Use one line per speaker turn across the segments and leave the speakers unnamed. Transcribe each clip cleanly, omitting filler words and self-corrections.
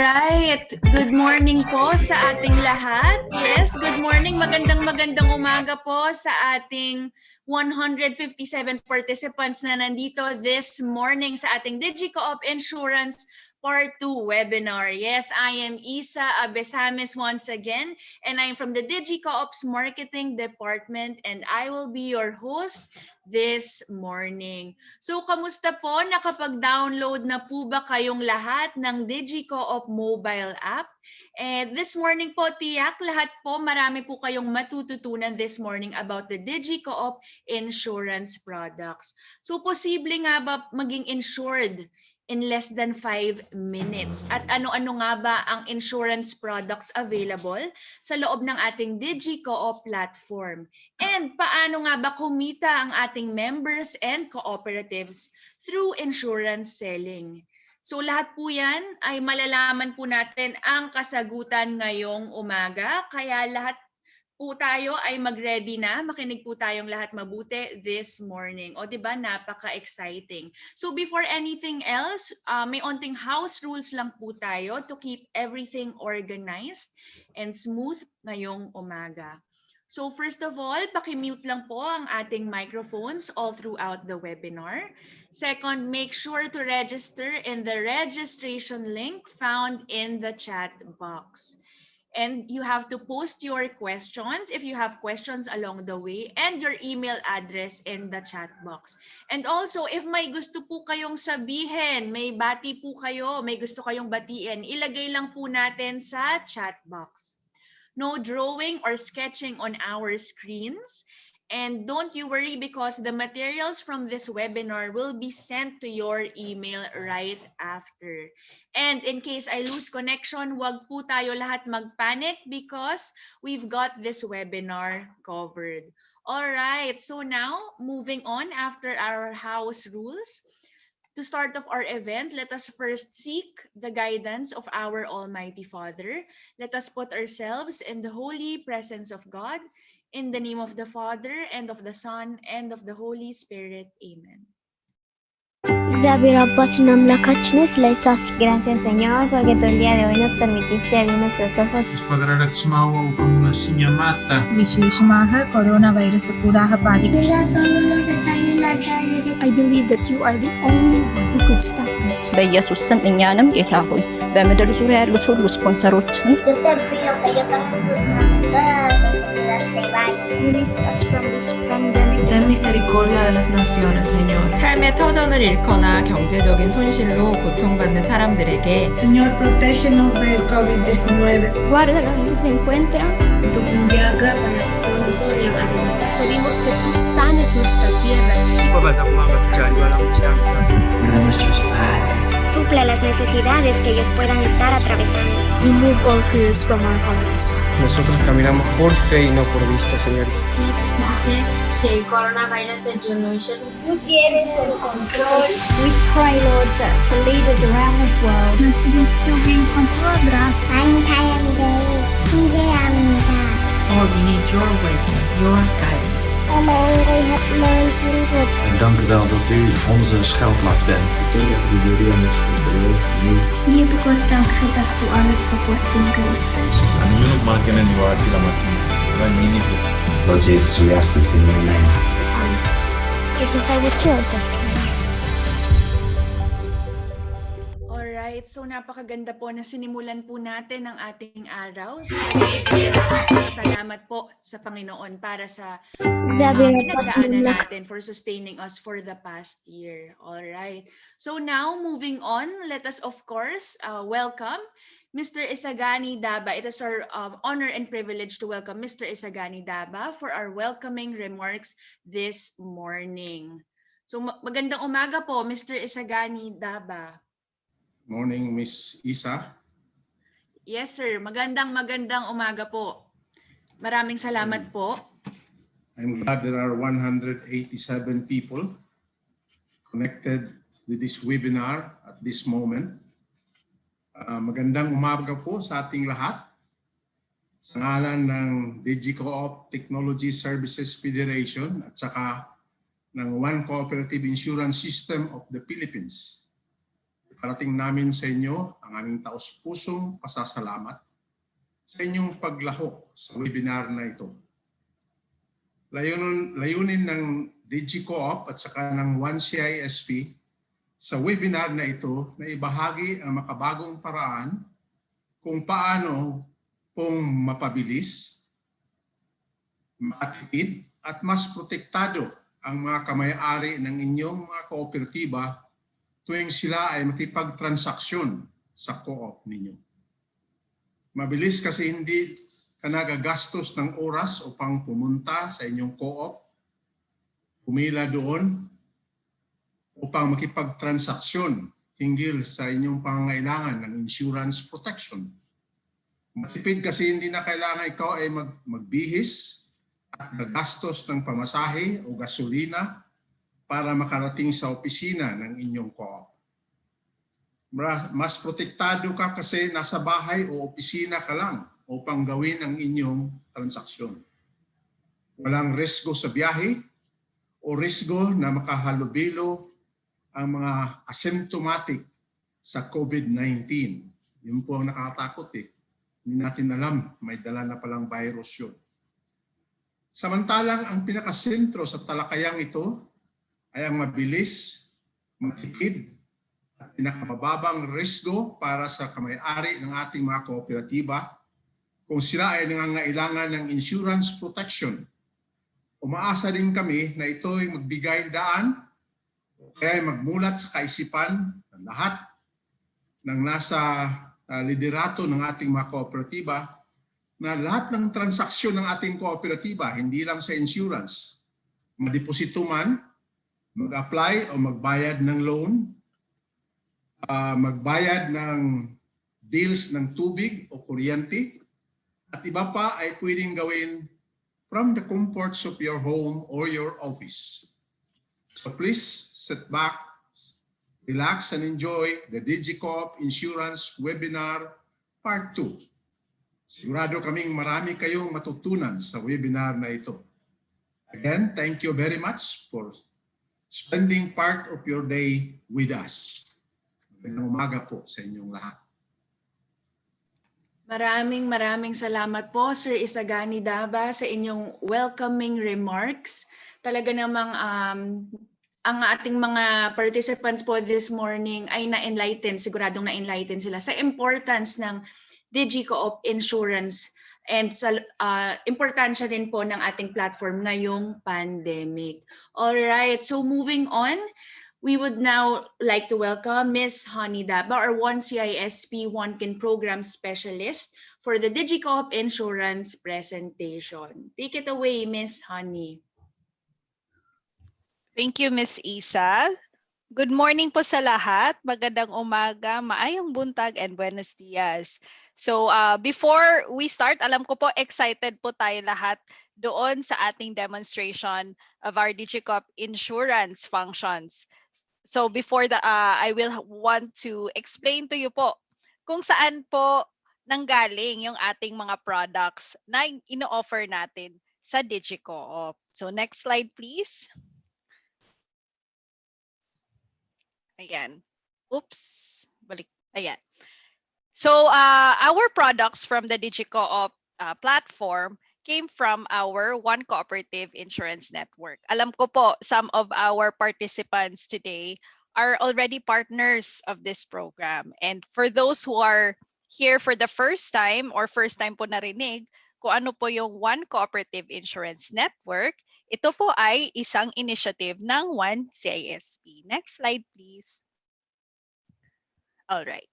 right. Good morning po sa ating lahat. Yes, good morning. Magandang umaga po sa ating 157 participants na nandito this morning sa ating digiCOOP Insurance Part 2 webinar. Yes, I am Isa Abesames once again, and I'm from the digiCOOP's Marketing Department, and I will be your host this morning. So, kamusta po? Nakapag-download na po ba kayong lahat ng digiCOOP mobile app? And this morning po, tiyak, lahat po, marami po kayong matututunan this morning about the digiCOOP insurance products. So, posible nga ba maging insured in less than 5 minutes? At ano-ano nga ba ang insurance products available sa loob ng ating digiCOOP platform? And paano nga ba kumita ang ating members and cooperatives through insurance selling? So lahat po yan ay malalaman po natin ang kasagutan ngayong umaga. Kaya lahat po tayo ay mag-ready na. Makinig po tayong lahat mabuti this morning. O diba, napaka-exciting. So before anything else, may onting house rules lang po tayo to keep everything organized and smooth ngayong umaga. So first of all, paki-mute lang po ang ating microphones all throughout the webinar. Second, make sure to register in the registration link found in the chat box. And you have to post your questions if you have questions along the way, and your email address in the chat box. And also, if may gusto po kayong sabihin, may bati po kayo, may gusto kayong batiin, ilagay lang po natin sa chat box. No drawing or sketching on our screens. And don't you worry, because the materials from this webinar will be sent to your email right after. And in case I lose connection, wag po tayo lahat magpanic because we've got this webinar covered. All right, so now moving on after our house rules. To start off our event, let us first seek the guidance of our Almighty Father. Let us put ourselves in the holy presence of God. In the name of the Father, and of the Son, and of the Holy Spirit. Amen.
እግዚአብሔር አባትና አምላካችን ስለዚህ gracias Señor porque tú el día de hoy nos permitiste abrir nuestros ojos.
Pagdaradagsmawa upang masinyamata.
विशेषமாக corona virus கூடாக
I believe that you are the only one who could stop this.
በኢየሱስ ስም እኛንም ጌታ ሆይ በምድር ዙሪያ ያሉት ሁሉ ስፖንሰሮችን
Release us from this pandemic.
Ten misericordia de las naciones, Señor.
삶의 터전을 잃거나 경제적인 손실로 고통받는 사람들에게
Señor, protégenos del COVID-19.
Guarda donde se encuentra.
Pedimos que tú sanes nuestra tierra.
Para nuestros padres.
Suple las necesidades que ellos puedan estar atravesando.
Remove all fears from our hearts.
Nosotros caminamos por fe y no por vista, Señor.
সেই করোনা ভাইরাসের জন্য tú tienes el control.
We pray, Lord, that for leaders around this world.
Nós pedimos que o Senhor venha com a tua graça.
Lord, we need your wisdom, your guidance.
En dank u wel dat u onze schuilplaats bent. Lord Jesus, we ask this in your name.
Alright, so napakaganda po na sinimulan po natin ang ating araw. So, salamat po sa Panginoon para sa pinagdaanan natin for sustaining us for the past year. Alright, so now moving on, let us of course welcome Mr. Isagani Daba. It is our honor and privilege to welcome Mr. Isagani Daba for our welcoming remarks this morning. So magandang umaga po, Mr. Isagani Daba.
Morning, Miss Isa.
Yes, sir. Magandang umaga po. Maraming salamat po.
I'm glad there are 187 people connected to this webinar at this moment. Magandang umaga po sa ating lahat. Sa ngalan ng digiCOOP Technology Services Federation at saka ng One Cooperative Insurance System of the Philippines. Parating namin sa inyo ang aming taos-pusong pasasalamat sa inyong paglahok sa webinar na ito. Layunin ng digiCOOP at saka ng 1CISP sa webinar na ito na ibahagi ang makabagong paraan kung paano pong mapabilis, matipid at mas protektado ang mga kamay-ari ng inyong mga kooperatiba tuwing sila ay makipagtransaksyon sa co-op ninyo. Mabilis kasi hindi ka nagagastos ng oras upang pumunta sa inyong co-op, pumila doon upang makipagtransaksyon hinggil sa inyong pangangailangan ng insurance protection. Matipid kasi hindi na kailangan ikaw ay magbihis at magastos ng pamasahe o gasolina para makarating sa opisina ng inyong co-op. Mas protektado ka kasi nasa bahay o opisina ka lang upang gawin ang inyong transaksyon. Walang risgo sa biyahe o risgo na makahalubilo ang mga asymptomatic sa COVID-19. Yun po ang nakakatakot eh. Hindi natin alam, may dala na palang virus yun. Samantalang ang pinakasentro sa talakayang ito ay ang mabilis, matipid, at pinakamababang risgo para sa kamay-ari ng ating mga kooperatiba kung sila ay nangangailangan ng insurance protection. Umaasa din kami na ito ay magbigay daan o kaya magmulat sa kaisipan ng lahat ng nasa liderato ng ating mga kooperatiba na lahat ng transaksyon ng ating kooperatiba, hindi lang sa insurance, madeposito man, mag-apply o magbayad ng loan, magbayad ng bills ng tubig o kuryente, at iba pa ay pwedeng gawin from the comforts of your home or your office. So please sit back, relax and enjoy the digiCOOP Insurance Webinar Part 2. Sigurado kaming marami kayong matutunan sa webinar na ito. Again, thank you very much for spending part of your day with us. Magandang umaga po sa inyong lahat.
Maraming salamat po, Sir Isagani Daba, sa inyong welcoming remarks. Talaga namang ang ating mga participants po this morning ay na-enlighten, siguradong na-enlighten sila sa importance ng digiCOOP Insurance and sa importansya din po ng ating platform ngayong pandemic. Alright, so moving on, we would now like to welcome Ms. Honey Daba, our 1CISP 1KIN Program Specialist for the digiCOOP Insurance presentation. Take it away, Ms. Honey.
Thank you, Ms. Isa. Good morning po sa lahat. Magandang umaga, maayong buntag, and buenos dias. So before we start, alam ko po excited po tayo lahat doon sa ating demonstration of our digiCOOP insurance functions. So before I will want to explain to you po kung saan po nanggaling yung ating mga products na ino-offer natin sa digiCOOP. So next slide please. Ayan. Oops. Balik. Ayan. So our products from the digiCOOP platform came from our One Cooperative Insurance Network. Alam ko po, some of our participants today are already partners of this program. And for those who are here for the first time or first time po narinig kung ano po yung One Cooperative Insurance Network, ito po ay isang initiative ng 1CISP. Next slide, please. All right.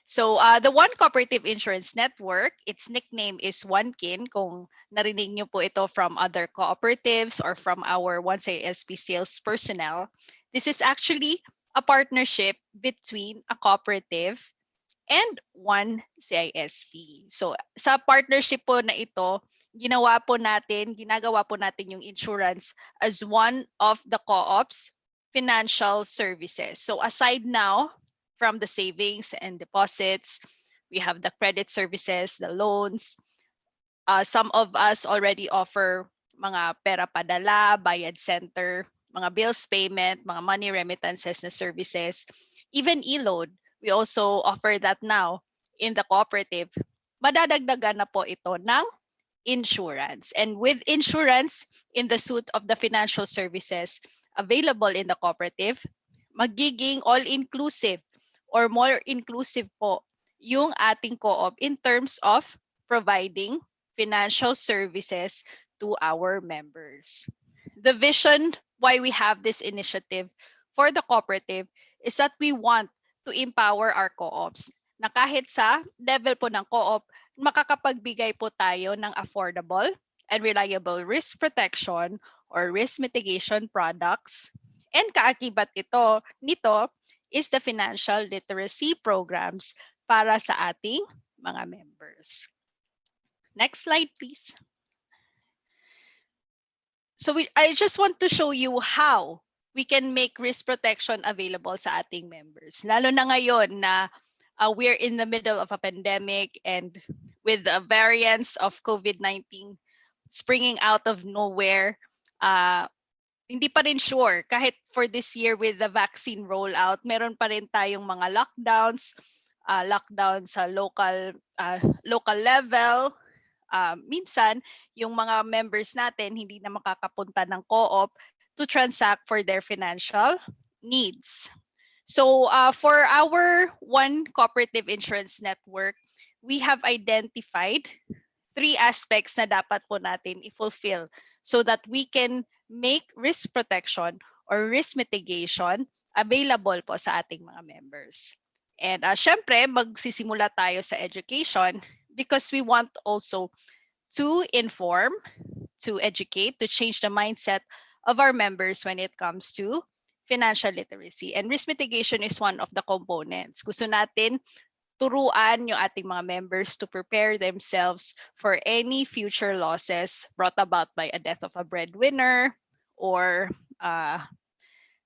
So the One Cooperative Insurance Network, its nickname is 1KIN. Kung narinig niyo po ito from other cooperatives or from our 1CISP sales personnel, this is actually a partnership between a cooperative and 1CISP. So sa partnership po na ito, ginagawa po natin yung insurance as one of the co-op's financial services. So aside now from the savings and deposits, we have the credit services, the loans. Some of us already offer mga pera padala, bayad center, mga bills payment, mga money remittances na services, even e-load, we also offer that now in the cooperative. Madadagdagan na po ito ng insurance. And with insurance in the suite of the financial services available in the cooperative, magiging all-inclusive or more inclusive po yung ating co-op in terms of providing financial services to our members. The vision why we have this initiative for the cooperative is that we want to empower our co-ops na kahit sa level po ng co-op, makakapagbigay po tayo ng affordable and reliable risk protection or risk mitigation products. And kaakibat nito is the financial literacy programs para sa ating mga members. Next slide, please. So I just want to show you how we can make risk protection available sa ating members. Lalo na ngayon na we're in the middle of a pandemic and with the variants of COVID-19 springing out of nowhere, hindi pa rin sure. Kahit for this year with the vaccine rollout, meron pa rin tayong mga lockdowns, lockdown sa local level. Minsan, yung mga members natin hindi na makakapunta ng co-op to transact for their financial needs. So for our one cooperative insurance network, we have identified 3 aspects na dapat po natin i-fulfill so that we can make risk protection or risk mitigation available po sa ating mga members. And syempre, magsisimula tayo sa education because we want also to inform, to educate, to change the mindset of our members when it comes to financial literacy. And risk mitigation is one of the components. Gusto natin turuan yung ating mga members to prepare themselves for any future losses brought about by a death of a breadwinner or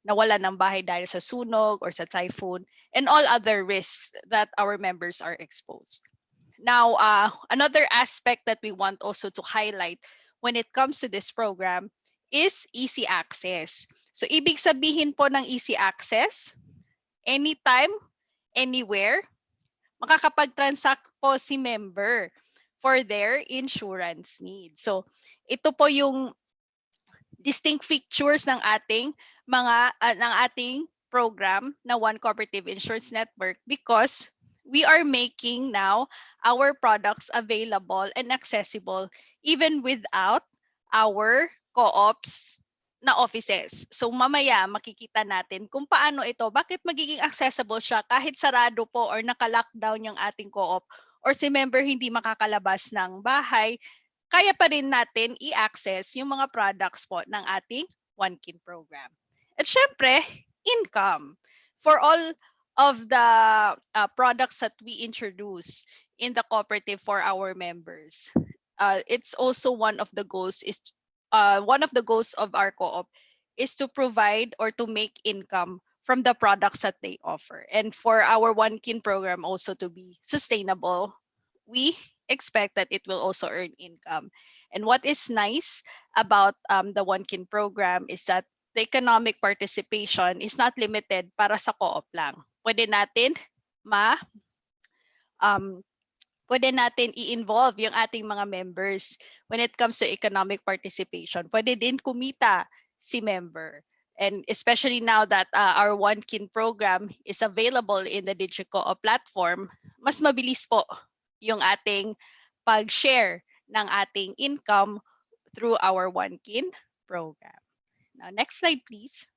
nawala ng bahay dahil sa sunog or sa typhoon and all other risks that our members are exposed. Now, another aspect that we want also to highlight when it comes to this program is easy access. So ibig sabihin po ng easy access, anytime, anywhere, makakapag-transact po si member for their insurance needs. So ito po yung distinct features ng ating program na One Cooperative Insurance Network because we are making now our products available and accessible even without our co-ops na offices. So mamaya makikita natin kung paano ito, bakit magiging accessible siya kahit sarado po or naka-lockdown yung ating co-op or si member hindi makakalabas ng bahay, kaya pa rin natin i-access yung mga products po ng ating One Kin program. At syempre, income. For all of the products that we introduce in the cooperative for our members, it's also one of the goals of our co-op is to provide or to make income from the products that they offer. And for our One Kin program also to be sustainable, we expect that it will also earn income. And what is nice about the One Kin program is that the economic participation is not limited para sa co-op lang. Pwede natin i-involve yung ating mga members when it comes to economic participation. Pwede din kumita si member. And especially now that our One Kin program is available in the digiCOOP platform, mas mabilis po yung ating pag-share ng ating income through our One Kin program. Now, next slide, please.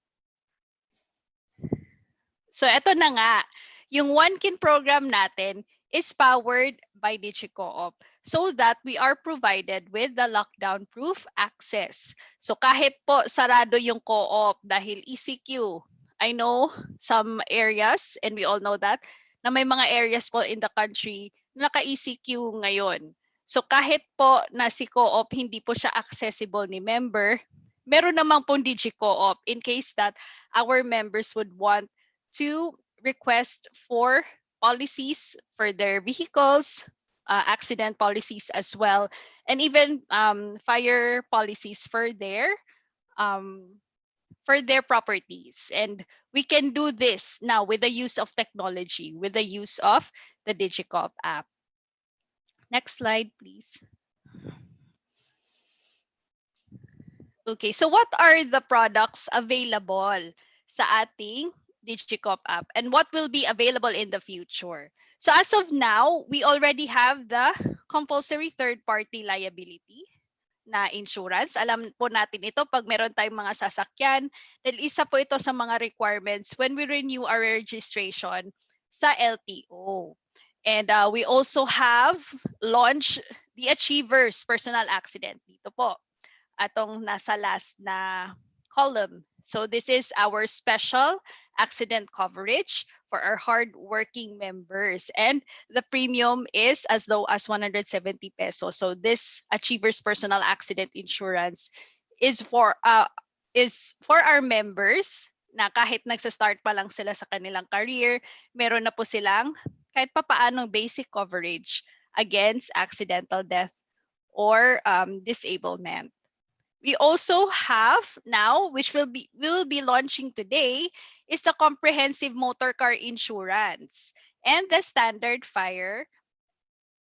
So, eto na nga. Yung One Kin program natin is powered by digiCOOP so that we are provided with the lockdown-proof access. So, kahit po sarado yung co-op dahil ECQ, I know some areas, and we all know that, na may mga areas po in the country na naka-ECQ ngayon. So, kahit po na si co-op hindi po siya accessible ni member, meron namang pong digiCOOP in case that our members would want to request for policies for their vehicles, accident policies as well, and even fire policies for their for their properties. And we can do this now with the use of technology, with the use of the digiCOOP app. Next slide, please. Okay, so what are the products available sa ating digiCOOP app and what will be available in the future? So as of now, we already have the compulsory third-party liability na insurance. Alam po natin ito pag meron tayong mga sasakyan, dahil isa po ito sa mga requirements when we renew our registration sa LTO. And we also have launched the Achievers Personal Accident. Dito po, atong nasa last na column. So this is our special accident coverage for our hard-working members. And the premium is as low as 170 pesos. So this Achievers Personal Accident Insurance is for our members na kahit nagsa-start pa lang sila sa kanilang career, meron na po silang kahit papaanong basic coverage against accidental death or disablement. We also have now, which we will be launching today, is the comprehensive motor car insurance and the standard fire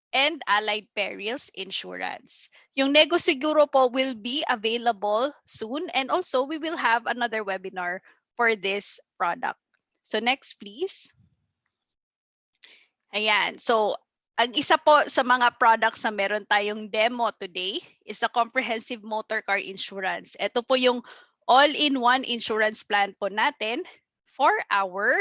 and allied perils insurance. Yung Nego Siguro po will be available soon, and also we will have another webinar for this product. So next, please. Ayan. So ang isa po sa mga products na meron tayong demo today is a comprehensive motor car insurance. Ito po yung all-in-one insurance plan po natin for our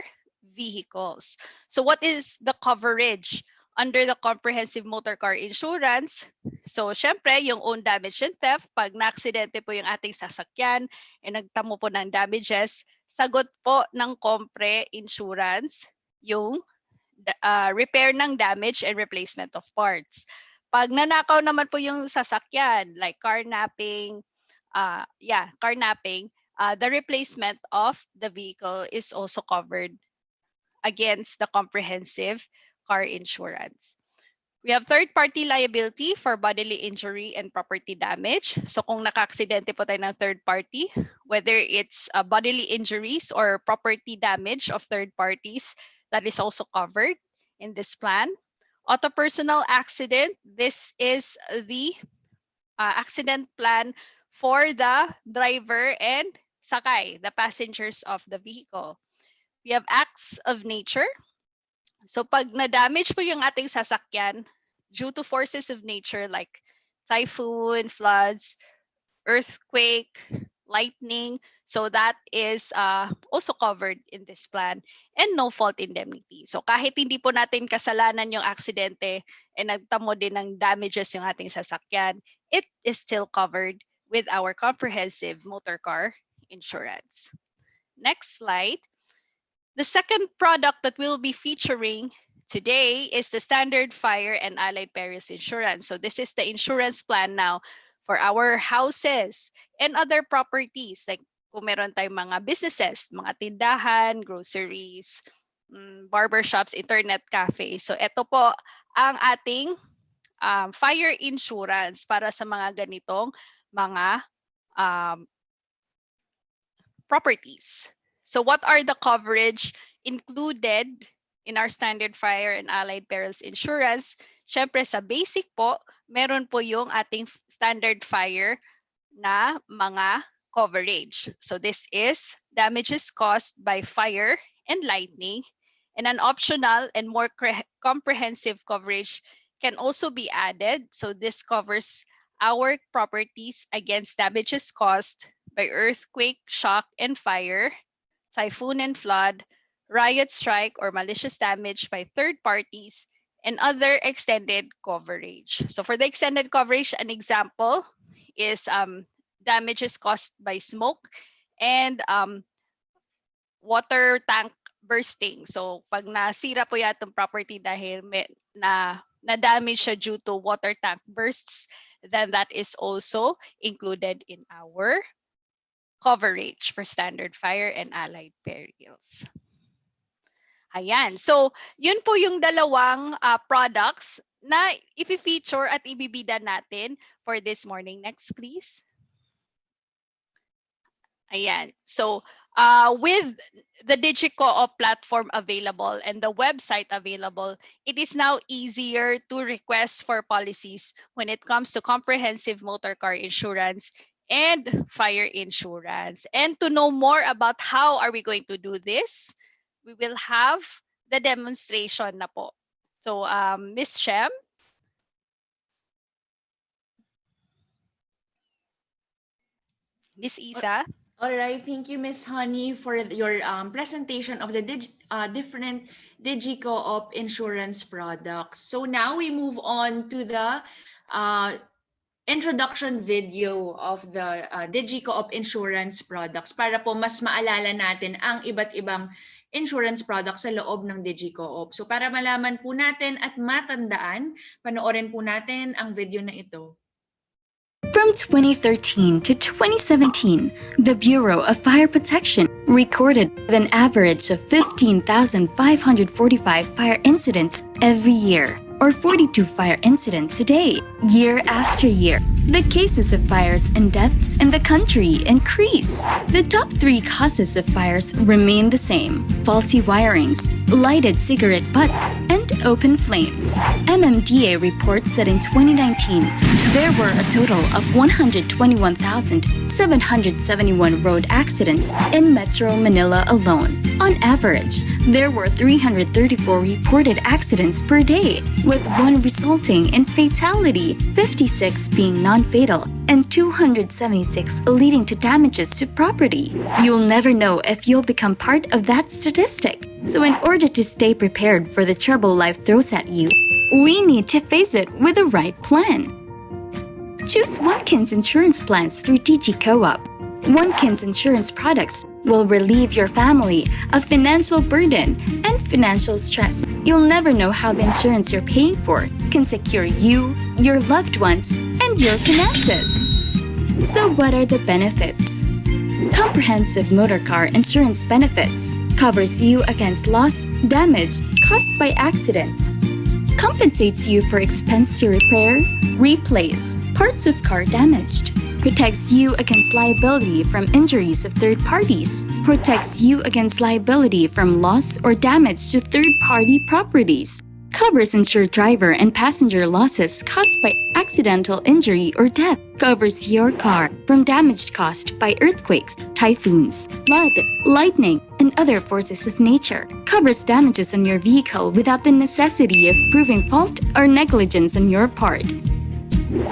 vehicles. So what is the coverage under the comprehensive motor car insurance? So syempre, yung own damage and theft, pag na-aksidente po yung ating sasakyan e nagtamo po ng damages, sagot po ng Compre Insurance yung repair ng damage and replacement of parts. Pag nanakaw naman po yung sasakyan, like carnapping, the replacement of the vehicle is also covered against the comprehensive car insurance. We have third-party liability for bodily injury and property damage. So kung naka-aksidente po tayo ng third party, whether it's bodily injuries or property damage of third parties, that is also covered in this plan. Auto personal accident, this is the accident plan for the driver and sakay, the passengers of the vehicle. We have acts of nature. So pag na-damage po yung ating sasakyan due to forces of nature like typhoon, floods, earthquake, lightning, so that is also covered in this plan, and no fault indemnity. So kahit hindi po natin kasalanan yung aksidente e nagtamo din ng damages yung ating sasakyan, it is still covered with our comprehensive motor car insurance. Next slide. The second product that we'll be featuring today is the standard fire and allied perils insurance. So this is the insurance plan now for our houses and other properties, like kung meron tayong mga businesses, mga tindahan, groceries, barbershops, internet cafes. So ito po ang ating fire insurance para sa mga ganitong mga properties. So what are the coverage included in our standard fire and allied perils insurance? Syempre sa basic po, meron po yung ating standard fire na mga coverage. So this is damages caused by fire and lightning, and an optional and more comprehensive coverage can also be added. So this covers our properties against damages caused by earthquake, shock, and fire, typhoon and flood, riot, strike, or malicious damage by third parties, and other extended coverage. So for the extended coverage, an example is damages caused by smoke and water tank bursting. So pag nasira po yatong property dahil na-damage siya due to water tank bursts, then that is also included in our coverage for standard fire and allied perils. Ayan. So, yun po yung dalawang products na i-feature at ibibida natin for this morning. Next, please. Ayan. So, with the digiCOOP platform available and the website available, it is now easier to request for policies when it comes to comprehensive motor car insurance and fire insurance. And to know more about how are we going to do this, we will have the demonstration na po. So, Ms. Shem, Ms. Isa.
All right, thank you, Miss Honey, for your presentation of the different digiCOOP insurance products. So now we move on to the introduction video of the digiCOOP insurance products para po mas maalala natin ang iba't ibang insurance products sa loob ng digiCOOP. So para malaman po natin at matandaan, panoorin po natin ang video na ito.
From 2013 to 2017, the Bureau of Fire Protection recorded an average of 15,545 fire incidents every year, or 42 fire incidents a day, year after year. The cases of fires and deaths in the country increase. The top 3 causes of fires remain the same: faulty wirings, lighted cigarette butts, and open flames. MMDA reports that in 2019, there were a total of 121,771 road accidents in Metro Manila alone. On average, there were 334 reported accidents per day, with 1 resulting in fatality, 56 being non-fatal, and 276 leading to damages to property. You'll never know if you'll become part of that statistic. So in order to stay prepared for the trouble life throws at you, we need to face it with the right plan. Choose Onekin's insurance plans through digiCOOP. Onekin's insurance products will relieve your family of financial burden and financial stress. You'll never know how the insurance you're paying for can secure you, your loved ones, and your finances. So what are the benefits? Comprehensive motor car insurance benefits covers you against loss, damage caused by accidents, compensates you for expense to repair, replace parts of car damaged, protects you against liability from injuries of third parties, protects you against liability from loss or damage to third-party properties, covers insured driver and passenger losses caused by accidental injury or death, covers your car from damage caused by earthquakes, typhoons, flood, lightning, and other forces of nature, covers damages on your vehicle without the necessity of proving fault or negligence on your part.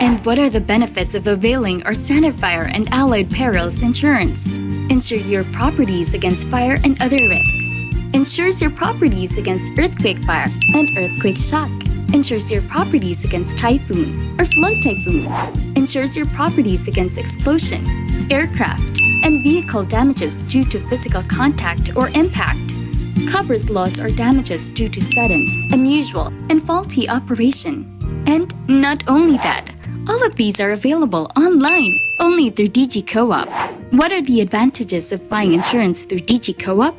And what are the benefits of availing our standard fire and allied perils insurance? Insure your properties against fire and other risks. Insures your properties against earthquake fire and earthquake shock. Insures your properties against typhoon or flood typhoon. Insures your properties against explosion, aircraft, and vehicle damages due to physical contact or impact. Covers loss or damages due to sudden, unusual, and faulty operation. And not only that, all of these are available online only through digiCOOP. What are the advantages of buying insurance through digiCOOP?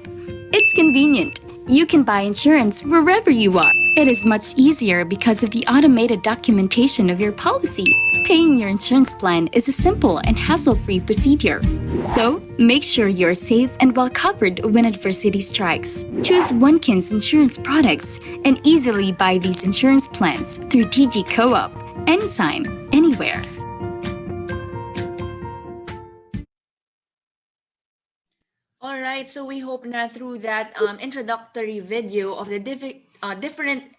It's convenient. You can buy insurance wherever you are. It is much easier because of the automated documentation of your policy. Paying your insurance plan is a simple and hassle-free procedure. So, make sure you're safe and well covered when adversity strikes. Choose Onekin's insurance products and easily buy these insurance plans through digiCOOP, anytime, anywhere.
All right, so we hope na through that introductory video of the different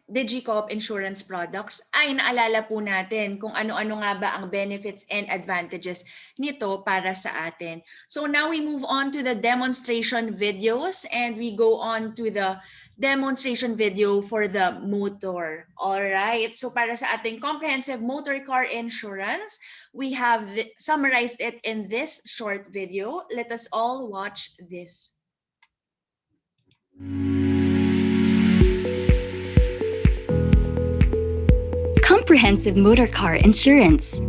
digiCOOP insurance products ay naalala po natin kung ano-ano nga ba ang benefits and advantages nito para sa atin. So now we move on to the demonstration videos and we go on to the demonstration video for the motor. All right, so para sa ating comprehensive motor car insurance, we have summarized it in this short video. Let us all watch this.
Comprehensive motor car insurance.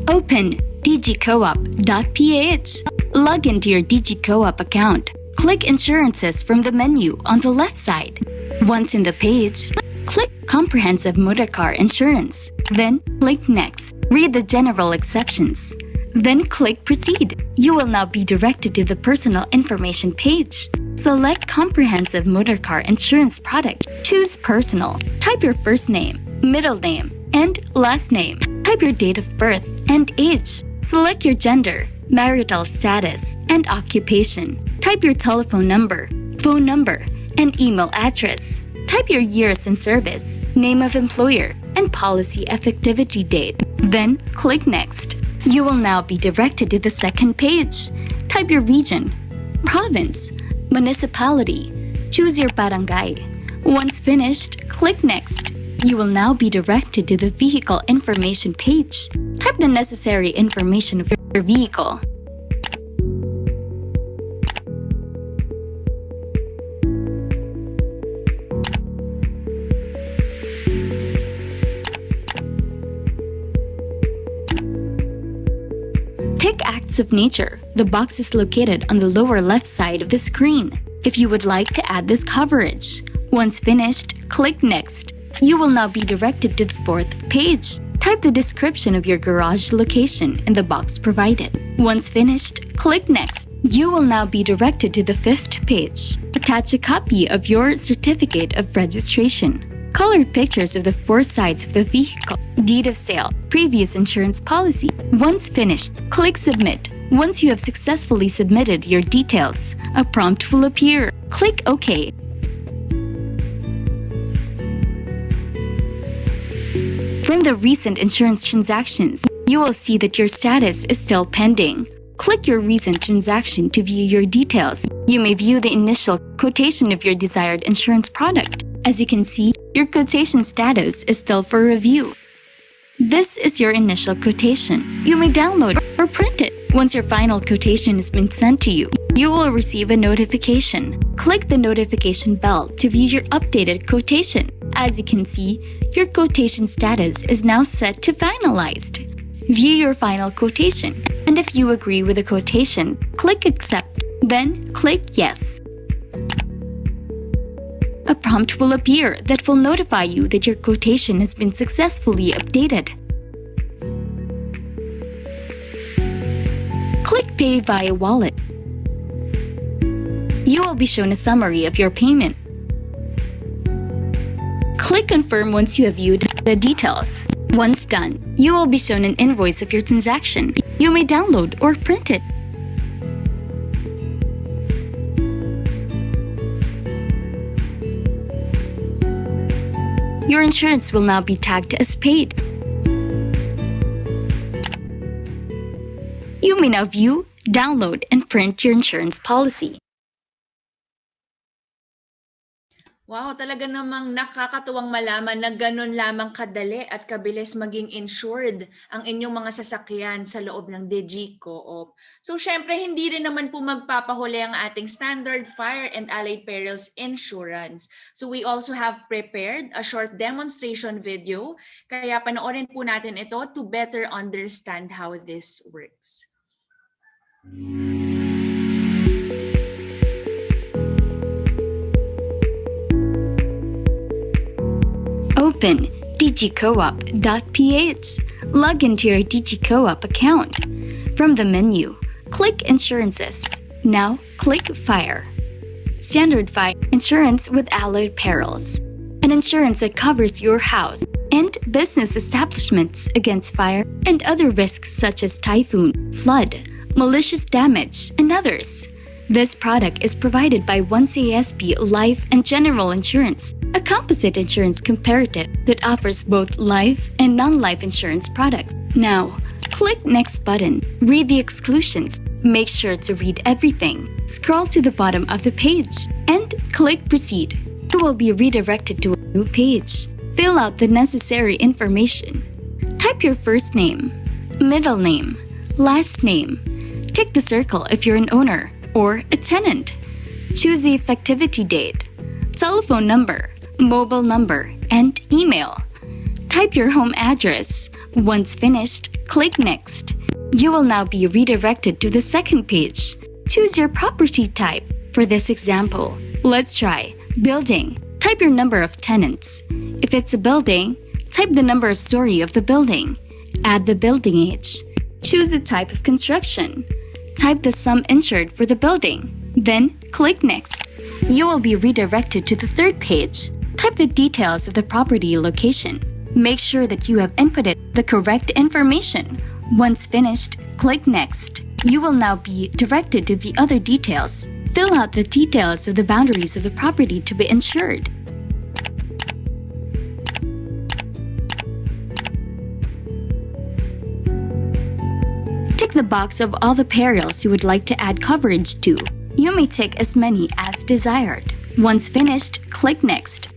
Open digiCOOP.ph. Log into your digiCOOP account. Click Insurances from the menu on the left side. Once in the page, click Comprehensive Motor Car Insurance. Then click Next. Read the general exceptions. Then click Proceed. You will now be directed to the personal information page. Select Comprehensive Motor Car Insurance Product. Choose Personal. Type your first name, middle name, and last name. Type your date of birth and age. Select your gender, marital status, and occupation. Type your telephone number, phone number, and email address. Type your years in service, name of employer, and policy effectivity date. Then click Next. You will now be directed to the second page. Type your region, province, municipality. Choose your barangay. Once finished, click Next. You will now be directed to the vehicle information page. Type the necessary information of your vehicle. Tick Acts of Nature. The box is located on the lower left side of the screen. If you would like to add this coverage. Once finished, click Next. You will now be directed to the fourth page. Type the description of your garage location in the box provided. Once finished, click Next. You will now be directed to the fifth page. Attach a copy of your certificate of registration. Colored pictures of the four sides of the vehicle, deed of sale, previous insurance policy. Once finished, click Submit. Once you have successfully submitted your details, a prompt will appear. Click OK. From the recent insurance transactions, you will see that your status is still pending. Click your recent transaction to view your details. You may view the initial quotation of your desired insurance product. As you can see, your quotation status is still for review. This is your initial quotation. You may download or print it. Once your final quotation has been sent to you, you will receive a notification. Click the notification bell to view your updated quotation. As you can see, your quotation status is now set to finalized. View your final quotation, and if you agree with the quotation, click Accept, then click Yes. A prompt will appear that will notify you that your quotation has been successfully updated. Click Pay via Wallet. You will be shown a summary of your payment. Click Confirm once you have viewed the details. Once done, you will be shown an invoice of your transaction. You may download or print it. Your insurance will now be tagged as paid. You may now view, download, and print your insurance policy.
Wow, talaga namang nakakatuwang malaman na ganun lamang kadali at kabilis maging insured ang inyong mga sasakyan sa loob ng digiCOOP. So syempre, hindi rin naman po magpapahuli ang ating standard fire and allied perils insurance. So we also have prepared a short demonstration video, kaya panoorin po natin ito to better understand how this works.
Open digiCOOP.ph. Log into your digiCOOP account. From the menu, click Insurances. Now click Fire. Standard fire insurance with allied perils. An insurance that covers your house and business establishments against fire and other risks such as typhoon, flood, malicious damage, and others. This product is provided by 1CASB Life and General Insurance, a composite insurance comparative that offers both life and non-life insurance products. Now, click Next button. Read the exclusions. Make sure to read everything. Scroll to the bottom of the page and click Proceed. You will be redirected to a new page. Fill out the necessary information. Type your first name, middle name, last name. Tick the circle if you're an owner or a tenant. Choose the effectivity date, telephone number, mobile number, and email. Type your home address. Once finished, click Next. You will now be redirected to the second page. Choose your property type. For this example, let's try building. Type your number of tenants. If it's a building, type the number of story of the building. Add the building age. Choose the type of construction. Type the sum insured for the building. Then click Next. You will be redirected to the third page. Type the details of the property location. Make sure that you have inputted the correct information. Once finished, click Next. You will now be directed to the other details. Fill out the details of the boundaries of the property to be insured. Tick the box of all the perils you would like to add coverage to. You may tick as many as desired. Once finished, click Next.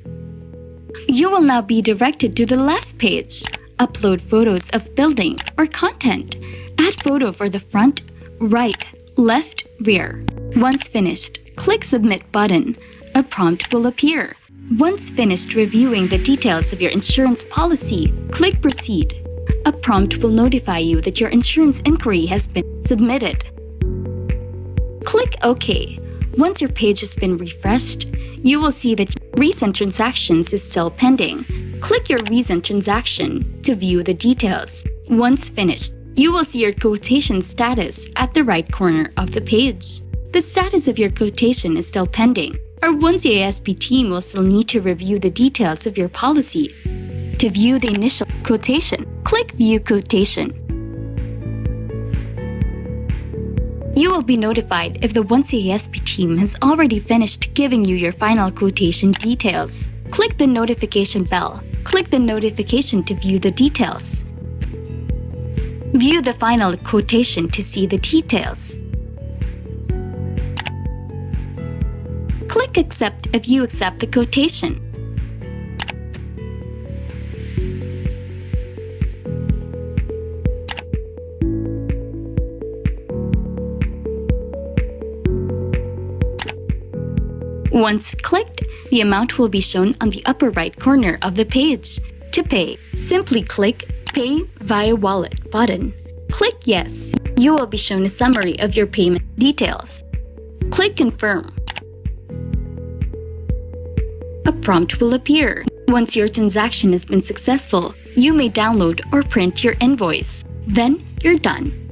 You will now be directed to the last page. Upload photos of building or content. Add photo for the front, right, left, rear. Once finished, click Submit button. A prompt will appear. Once finished reviewing the details of your insurance policy, click Proceed. A prompt will notify you that your insurance inquiry has been submitted. Click OK. Once your page has been refreshed, you will see that recent transactions is still pending. Click your recent transaction to view the details. Once finished, you will see your quotation status at the right corner of the page. The status of your quotation is still pending. Our 1CASP team will still need to review the details of your policy. To view the initial quotation, click View Quotation. You will be notified if the 1CASP team has already finished giving you your final quotation details. Click the notification bell. Click the notification to view the details. View the final quotation to see the details. Click Accept if you accept the quotation. Once clicked, the amount will be shown on the upper right corner of the page. To pay, simply click Pay via Wallet button. Click Yes. You will be shown a summary of your payment details. Click Confirm. A prompt will appear. Once your transaction has been successful, you may download or print your invoice. Then you're done.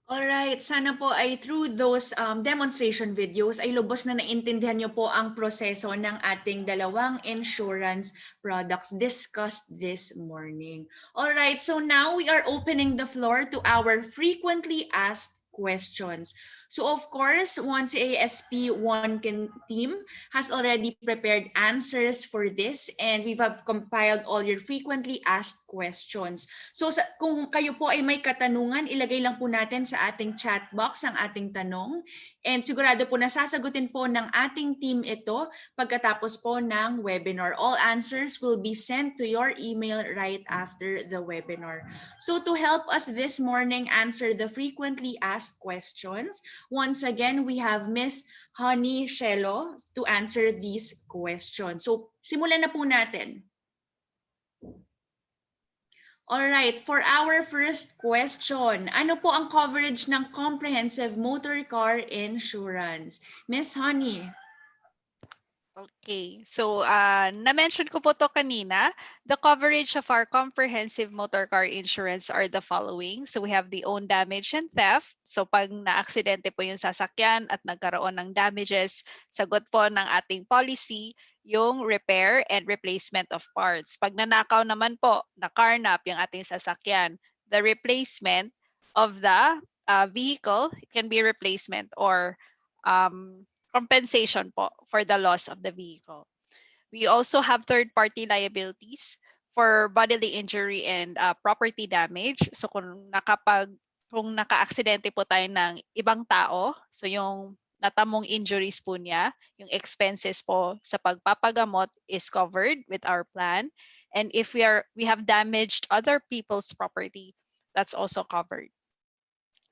Alright, sana po ay through those demonstration videos ay lubos na naintindihan nyo po ang proseso ng ating dalawang insurance products discussed this morning. Alright, so now we are opening the floor to our frequently asked questions. So of course, once ASP1 team has already prepared answers for this and we have compiled all your frequently asked questions. So kung kayo po ay may katanungan, ilagay lang po natin sa ating chat box ang ating tanong and sigurado po na sasagutin po ng ating team ito pagkatapos po ng webinar. All answers will be sent to your email right after the webinar. So to help us this morning answer the frequently asked questions, once again, we have Miss Honey Shelo to answer these questions. So, simulan na po natin. Alright, for our first question, ano po ang coverage ng comprehensive motor car insurance? Miss Honey.
Okay, so na-mention ko po to kanina. The coverage of our comprehensive motor car insurance are the following. So we have the own damage and theft. So pag na-aksidente po yung sasakyan at nagkaroon ng damages, sagot po ng ating policy yung repair and replacement of parts. Pag nanakaw naman po, na-carnap yung ating sasakyan, the replacement of the vehicle, it can be replacement or compensation po for the loss of the vehicle. We also have third-party liabilities for bodily injury and property damage. So kung naka-aksidente po tayo ng ibang tao, so yung natamong injuries po niya, yung expenses po sa pagpapagamot is covered with our plan. And if we have damaged other people's property, that's also covered.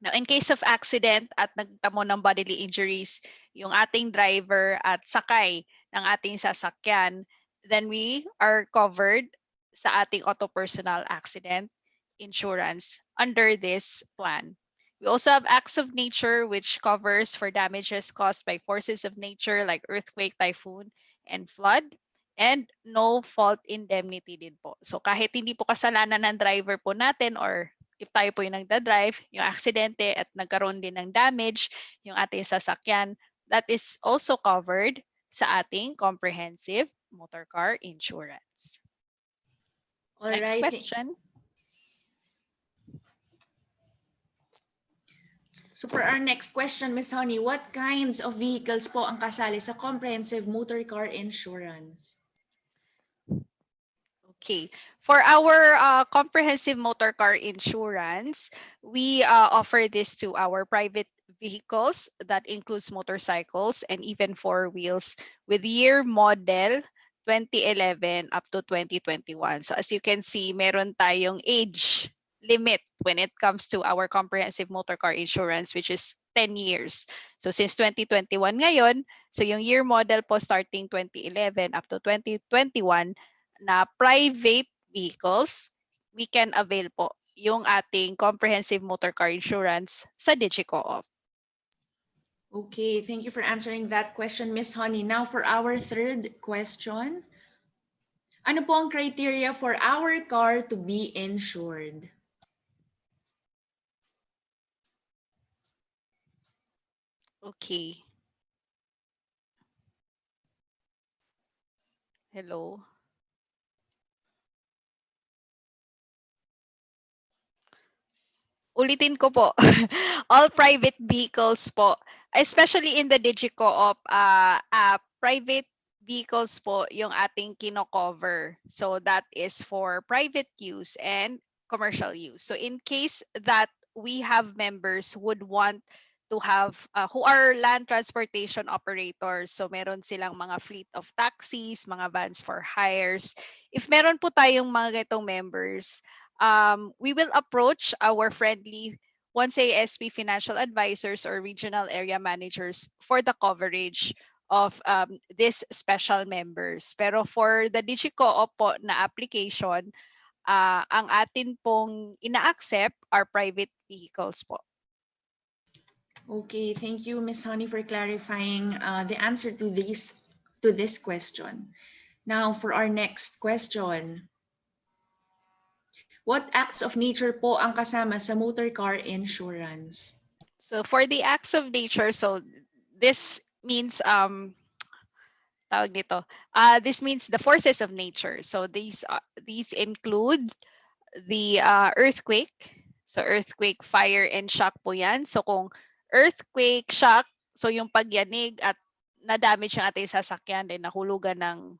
Now, in case of accident at nagtamo ng bodily injuries, yung ating driver at sakay ng ating sasakyan, then we are covered sa ating auto personal accident insurance under this plan. We also have acts of nature, which covers for damages caused by forces of nature like earthquake, typhoon, and flood. and no fault indemnity din po. So kahit hindi po kasalanan ng driver po natin or if tayo po yung nagda-drive, yung aksidente at nagkaroon din ng damage yung ating sasakyan, that is also covered sa ating comprehensive motor car insurance.
All
Next
right.
question.
So for our next question, Miss Honey, what kinds of vehicles po ang kasali sa comprehensive motor car insurance?
Okay. For our comprehensive motor car insurance, we offer this to our private vehicles that includes motorcycles and even four wheels with year model 2011 up to 2021. So as you can see, meron tayong age limit when it comes to our comprehensive motor car insurance, which is 10 years. So since 2021 ngayon, so yung year model po starting 2011 up to 2021, na private vehicles, we can avail po yung ating comprehensive motor car insurance sa digiCOOP.
Okay, thank you for answering that question, Miss Honey. Now for our third question. Ano po ang criteria for our car to be insured?
Okay. Hello. Ulitin ko po. All private vehicles po, especially in the digiCOOP app, private vehicles po yung ating kino-cover. So that is for private use and commercial use. So in case that we have members would want to have who are land transportation operators, so meron silang mga fleet of taxis, mga vans for hires. If meron po tayong mga ganitong members, we will approach our friendly 1ASP financial advisors or regional area managers for the coverage of these special members. Pero for the digiCOOP po na application, ang atin pong ina-accept are private vehicles po.
Okay, thank you, Ms. Honey, for clarifying the answer to this question. Now, for our next question. What acts of nature po ang kasama sa motor car insurance?
So for the acts of nature, so this means tawag dito. This means the forces of nature. So these include the earthquake. So earthquake, fire, and shock po yan. So kung earthquake, shock, so yung pagyanig at na-damage yung ating sasakyan, then nahulugan ng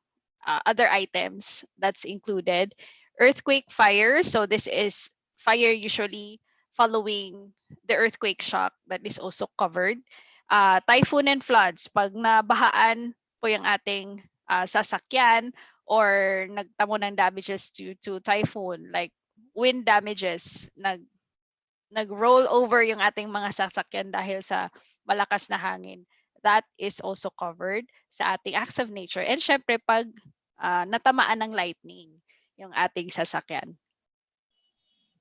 other items, that's included. Earthquake, fire, so this is fire usually following the earthquake shock, that is also covered. Typhoon and floods, pag nabahaan po yung ating sasakyan or nagtamo ng damages due to typhoon, like wind damages, nag-roll over yung ating mga sasakyan dahil sa malakas na hangin. That is also covered sa ating acts of nature. And syempre, pag natamaan ng lightning yung ating sasakyan.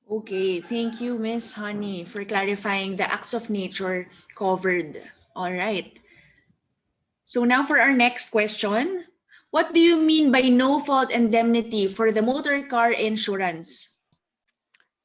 Okay, thank you, Miss Honey, for clarifying the acts of nature covered. All right. So now for our next question. What do you mean by no-fault indemnity for the motor car insurance?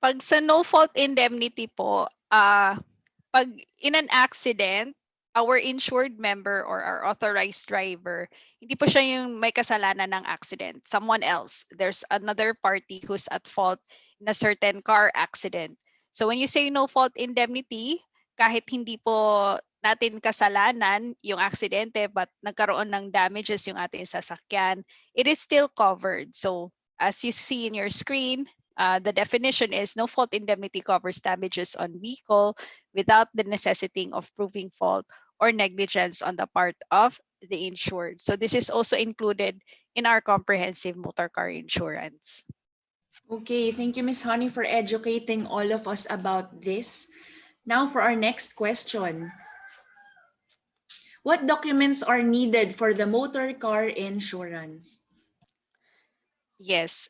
Pag sa no-fault indemnity po, pag in an accident, our insured member or our authorized driver, hindi po siya yung may kasalanan ng accident. Someone else. There's another party who's at fault in a certain car accident. So when you say no-fault indemnity, kahit hindi po natin kasalanan yung aksidente but nagkaroon ng damages yung ating sasakyan, it is still covered. So as you see in your screen, the definition is no fault indemnity covers damages on vehicle without the necessity of proving fault or negligence on the part of the insured. So this is also included in our comprehensive motor car insurance.
Okay, thank you, Ms. Honey, for educating all of us about this. Now for our next question. What documents are needed for the motor car insurance?
Yes,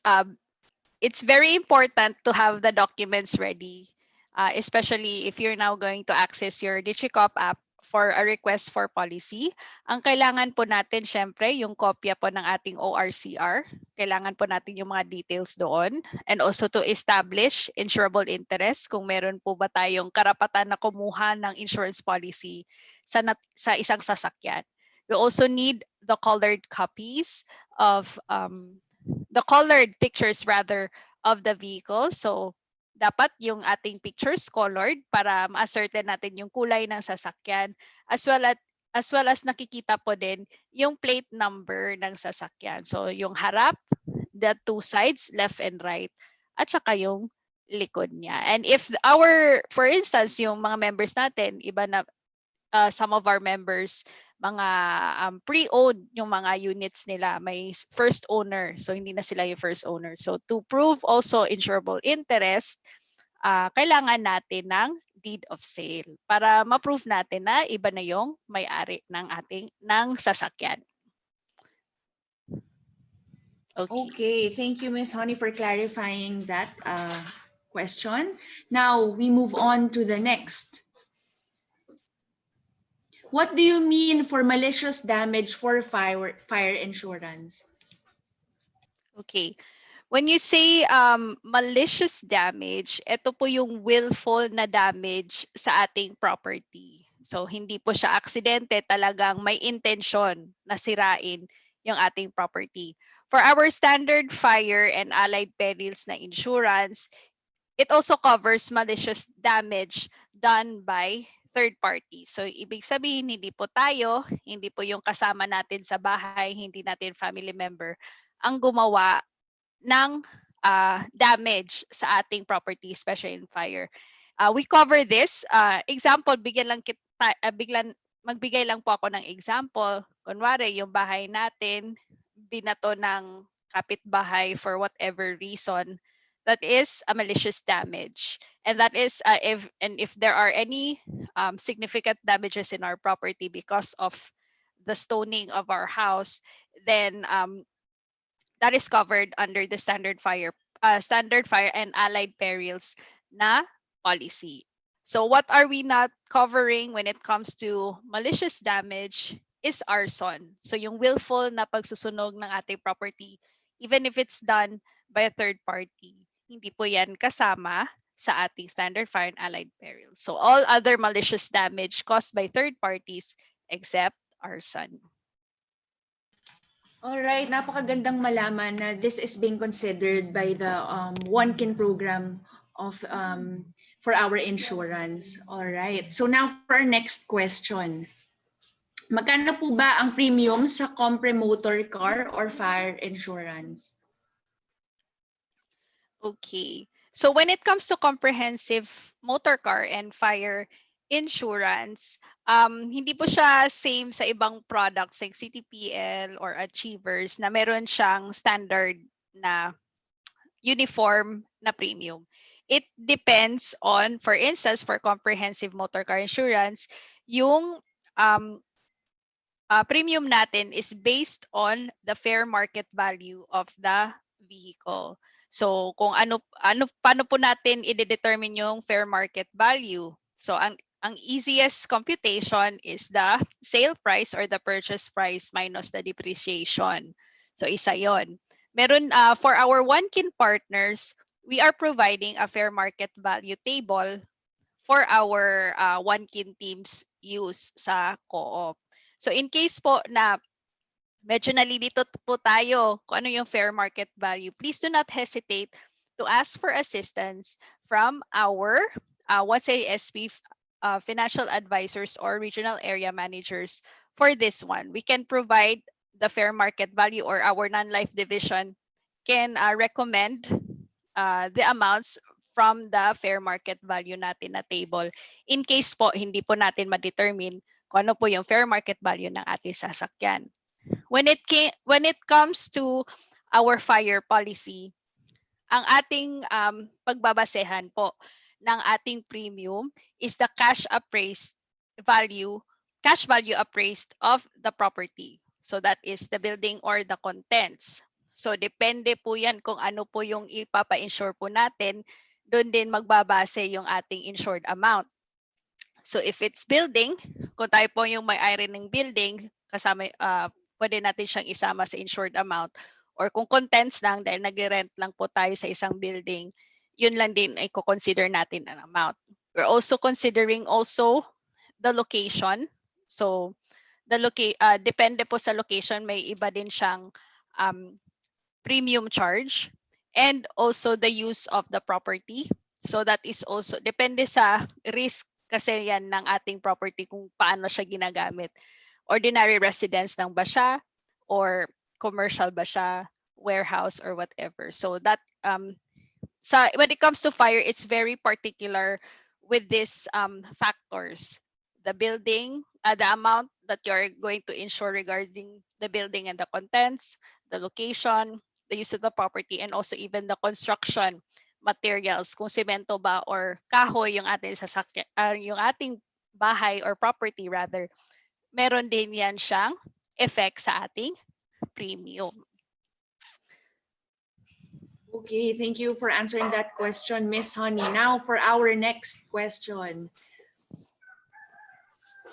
it's very important to have the documents ready, especially if you're now going to access your digiCOOP app for a request for policy, ang kailangan po natin syempre yung kopya po ng ating ORCR. Kailangan po natin yung mga details doon, and also to establish insurable interest kung meron po ba tayong karapatan na kumuha ng insurance policy sa isang sasakyan. We also need the colored copies of the colored pictures rather of the vehicle. So dapat yung ating pictures colored para ma-ascertain natin yung kulay ng sasakyan, as well as nakikita po din yung plate number ng sasakyan. So yung harap, the two sides, left and right, at saka yung likod niya. And if for instance, yung mga members natin, iba na some of our members, mga pre-owned yung mga units nila, may first owner. So hindi na sila yung first owner. So to prove also insurable interest, kailangan natin ng deed of sale para ma-prove natin na iba na yung may-ari ng sasakyan.
Okay, thank you, Ms. Honey, for clarifying that question. Now we move on to the next. What do you mean for malicious damage for fire insurance?
Okay. When you say malicious damage, ito po yung willful na damage sa ating property. So hindi po siya aksidente, talagang may intention na sirain yung ating property. For our standard fire and allied perils na insurance, it also covers malicious damage done by third parties. So ibig sabihin, hindi po tayo, hindi po yung kasama natin sa bahay, hindi natin family member ang gumawa ng damage sa ating property, especially in fire. We cover this. Example, magbigay lang po ako ng example. Kunwari, yung bahay natin, binato ng kapitbahay for whatever reason. That is a malicious damage. And that is if there are any significant damages in our property because of the stoning of our house, then that is covered under the standard fire and allied perils na policy. So what are we not covering when it comes to malicious damage is arson. So yung willful na pagsusunog ng ating property, even if it's done by a third party, hindi po yan kasama sa ating standard fire and allied perils. So all other malicious damage caused by third parties except arson.
All right, napakagandang malaman na this is being considered by the one-kin program of for our insurance. All right. So now for our next question. Magkano po ba ang premium sa compre motor car or fire insurance?
Okay. So when it comes to comprehensive motor car and fire insurance, hindi po siya same sa ibang products like CTPL or Achievers na meron siyang standard na uniform na premium. It depends on, for instance, for comprehensive motor car insurance, yung premium natin is based on the fair market value of the vehicle. So kung paano po natin i-determine yung fair market value? So ang easiest computation is the sale price or the purchase price minus the depreciation. So isa yon. Meron for our one-kin partners, we are providing a fair market value table for our one-kin teams use sa co-op. So in case po na medyo nalilito po tayo kung ano yung fair market value, please do not hesitate to ask for assistance from our SB financial advisors or regional area managers for this one. We can provide the fair market value, or our non-life division can recommend the amounts from the fair market value natin na table in case po hindi po natin ma-determine kung ano po yung fair market value ng ating sasakyan. When it comes to our fire policy, ang ating pagbabasehan po ng ating premium is the cash value appraised of the property. So that is the building or the contents. So depende po yan kung ano po yung ipapa-insure po natin, doon din magbabase yung ating insured amount. So if it's building, kung tayo po yung may-ari ng building, kasama, pwede natin siyang isama sa insured amount. Or kung contents lang, dahil nag-rent lang po tayo sa isang building, yun lang din ay consider natin an amount. We're also considering also the location. So depende po sa location, may iba din siyang premium charge, and also the use of the property. So that is also, depende sa risk kasi yan ng ating property kung paano siya ginagamit. Ordinary residence lang ba siya, or commercial ba siya, warehouse or whatever. So that when it comes to fire, it's very particular with these factors. The building, the amount that you're going to insure regarding the building and the contents, the location, the use of the property, and also even the construction materials. Kung semento ba or kahoy yung ating sasakyan, yung ating bahay or property rather, meron din yan siyang effect sa ating premium.
Okay, thank you for answering that question, Miss Honey. Now for our next question.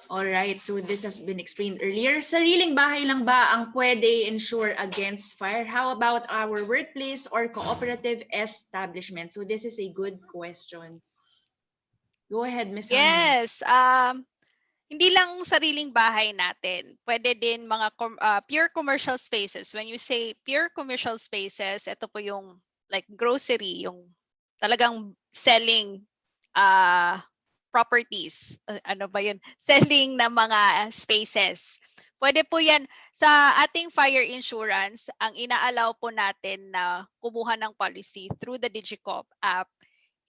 All right, so this has been explained earlier. Sariling bahay lang ba ang pwede insure against fire? How about our workplace or cooperative establishment? So this is a good question. Go ahead, Miss Honey.
Yes, hindi lang sariling bahay natin. Pwede din mga pure commercial spaces. When you say pure commercial spaces, ito po yung like grocery, yung talagang selling properties. Ano ba yun? Selling na mga spaces. Pwede po yan. Sa ating fire insurance, ang inaalaw po natin na kumuha ng policy through the digiCOOP app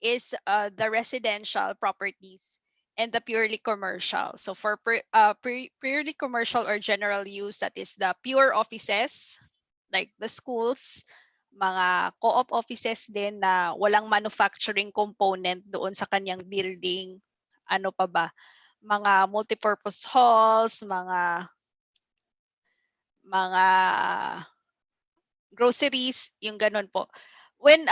is the residential properties and the purely commercial. So for purely commercial or general use, that is the pure offices, like the schools, mga co-op offices din na walang manufacturing component doon sa kanyang building. Ano pa ba? Mga multipurpose halls, mga groceries, yung ganun po. When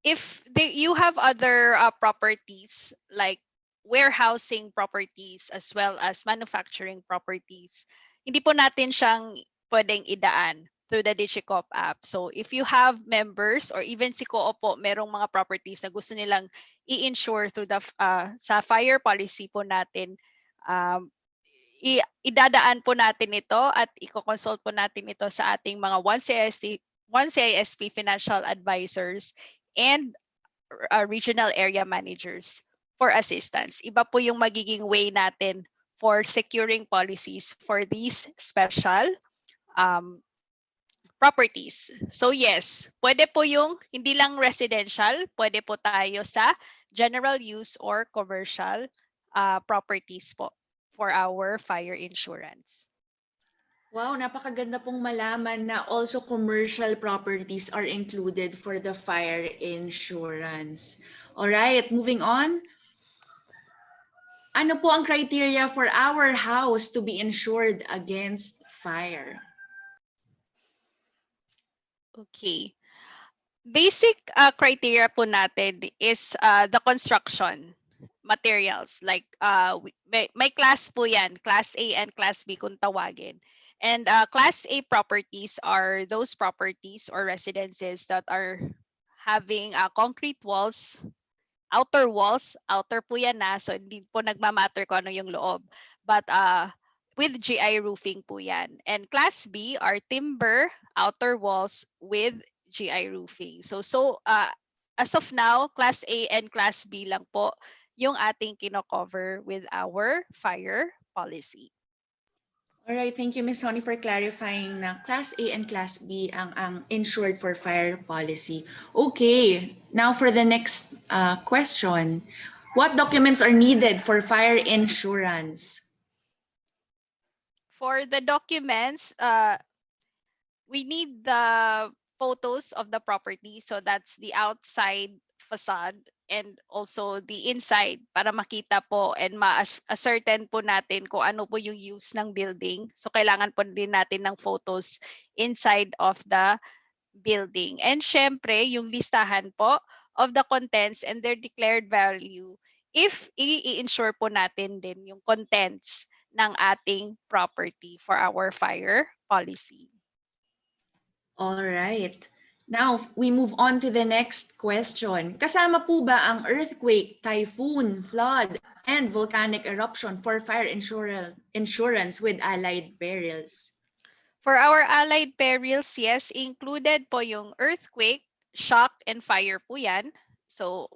if you have other properties like warehousing properties as well as manufacturing properties, hindi po natin siyang pwedeng idaan through the digiCOOP app. So if you have members or even si co-op po, merong mga properties na gusto nilang i-insure through the sa fire policy po natin, idadaan po natin ito at i-consult po natin ito sa ating mga 1CISP financial advisors and regional area managers for assistance. Iba po yung magiging way natin for securing policies for these special properties. So yes, pwede po yung hindi lang residential, pwede po tayo sa general use or commercial properties po for our fire insurance.
Wow, napakaganda pong malaman na also commercial properties are included for the fire insurance. All right, moving on. Ano po ang criteria for our house to be insured against fire?
Okay. Basic criteria po natin is the construction materials. Like may class po yan, class A and class B kung tawagin. And class A properties are those properties or residences that are having concrete walls, outer walls, outer po yan na, so hindi po nagmamatter kung ano yung loob. But with GI roofing po yan. And class B are timber outer walls with GI roofing. So as of now, class A and class B lang po yung ating kino-cover with our fire policy.
All right, thank you, Ms. Sonny, for clarifying na class A and class B ang insured for fire policy. Okay, now for the next question. What documents are needed for fire insurance?
For the documents, we need the photos of the property. So that's the outside facade and also the inside para makita po and ma-ascertain po natin kung ano po yung use ng building. So kailangan po din natin ng photos inside of the building. And syempre, yung listahan po of the contents and their declared value if i-insure po natin din yung contents ng ating property for our fire policy.
All right. Now, we move on to the next question. Kasama po ba ang earthquake, typhoon, flood, and volcanic eruption for fire insurance with allied perils?
For our allied perils, yes, included po yung earthquake, shock, and fire po yan. So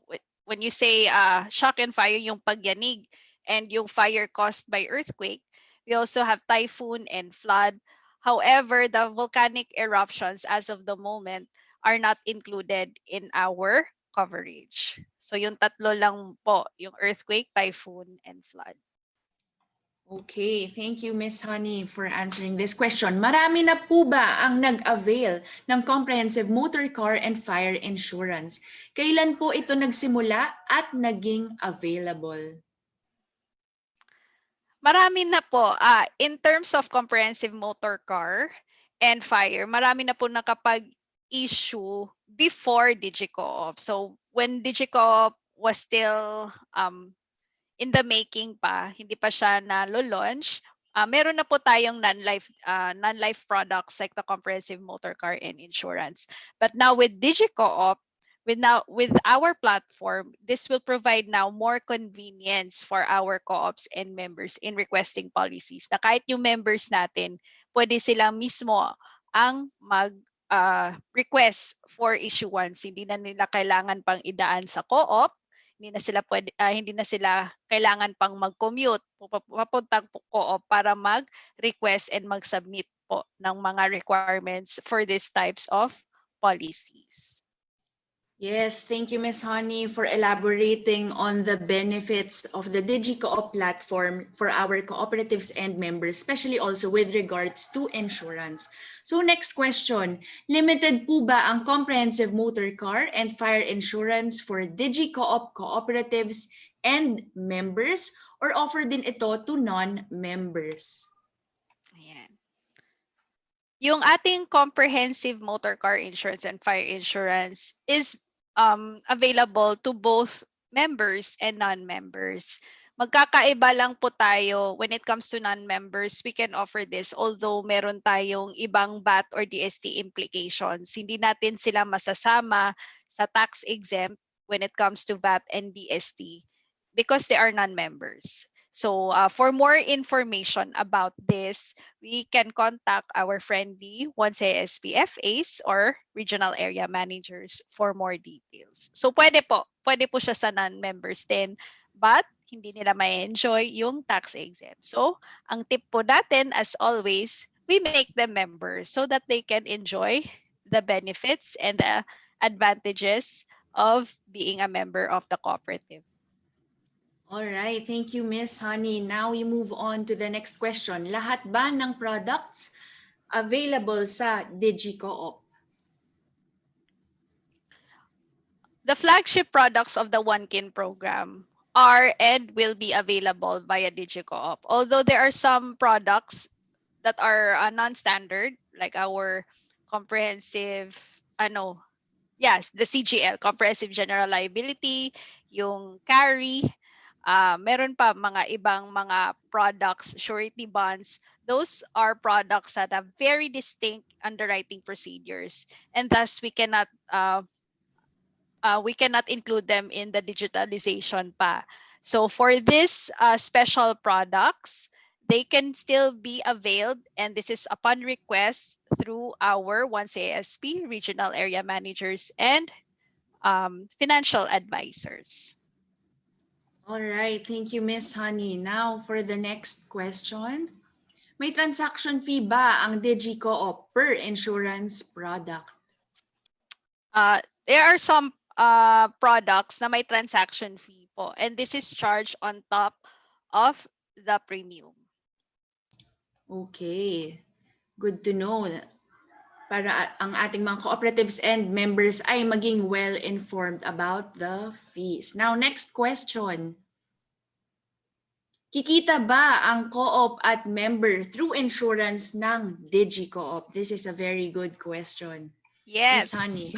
when you say shock and fire, yung pagyanig, and yung fire caused by earthquake, we also have typhoon and flood. However, the volcanic eruptions as of the moment are not included in our coverage. So yung tatlo lang po, yung earthquake, typhoon, and flood.
Okay, thank you, Miss Honey, for answering this question. Marami na po ba ang nag-avail ng comprehensive motor car and fire insurance? Kailan po ito nagsimula at naging available?
Marami na po. In terms of comprehensive motor car and fire, marami na po nakapag-issue before digiCOOP. So when digiCOOP was still in the making pa, hindi pa siya na-launch, meron na po tayong non-life products like the comprehensive motor car and insurance. But now with digiCOOP, with our platform, this will provide now more convenience for our co-ops and members in requesting policies. Na kahit yung members natin, pwede silang mismo ang request for issuance. Hindi na nila kailangan pang idaan sa co-op. Hindi na sila kailangan pang mag-commute papuntang co-op para mag-request and mag-submit po ng mga requirements for these types of policies.
Yes, thank you, Ms. Honey, for elaborating on the benefits of the digiCOOP platform for our cooperatives and members, especially also with regards to insurance. So next question, limited po ba ang comprehensive motor car and fire insurance for digiCOOP cooperatives and members, or offer din ito to non-members?
Ayan. Yung ating comprehensive motor car insurance and fire insurance is available to both members and non-members. Magkakaiba lang po tayo when it comes to non-members. We can offer this although meron tayong ibang VAT or DST implications. Hindi natin sila masasama sa tax exempt when it comes to VAT and DST because they are non-members. So for more information about this, we can contact our friendly 1CSP FAs or regional area managers for more details. So pwede po siya sa non-members din, but hindi nila ma-enjoy yung tax exempt. So ang tip po natin, as always, we make them members so that they can enjoy the benefits and the advantages of being a member of the cooperative.
All right, thank you, Miss Honey. Now we move on to the next question. Lahat ba ng products available sa digiCOOP?
The flagship products of the One-Kin program are and will be available via digiCOOP. Although there are some products that are non-standard, like our comprehensive, the CGL, Comprehensive General Liability, yung carry, meron pa mga ibang mga products, surety bonds. Those are products that have very distinct underwriting procedures, and thus we cannot include them in the digitalization pa. So for this special products, they can still be availed, and this is upon request through our 1CSP regional area managers and financial advisors.
All right, thank you, Miss Honey. Now for the next question. May transaction fee ba ang digiCOOP per insurance product?
There are some products na may transaction fee po, and this is charged on top of the premium.
Okay, good to know. Para ang ating mga cooperatives and members ay maging well-informed about the fees. Now, next question. Kikita ba ang co-op at member through insurance ng digiCOOP? This is a very good question.
Yes.
Honey.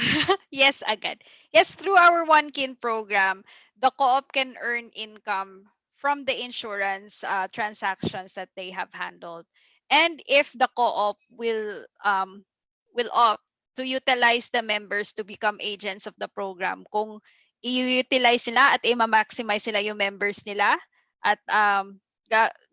Yes, agad. Yes, through our One Kin program, the co-op can earn income from the insurance transactions that they have handled. And if the co-op will opt to utilize the members to become agents of the program, kung i-utilize nila at i-maximize nila yung members nila at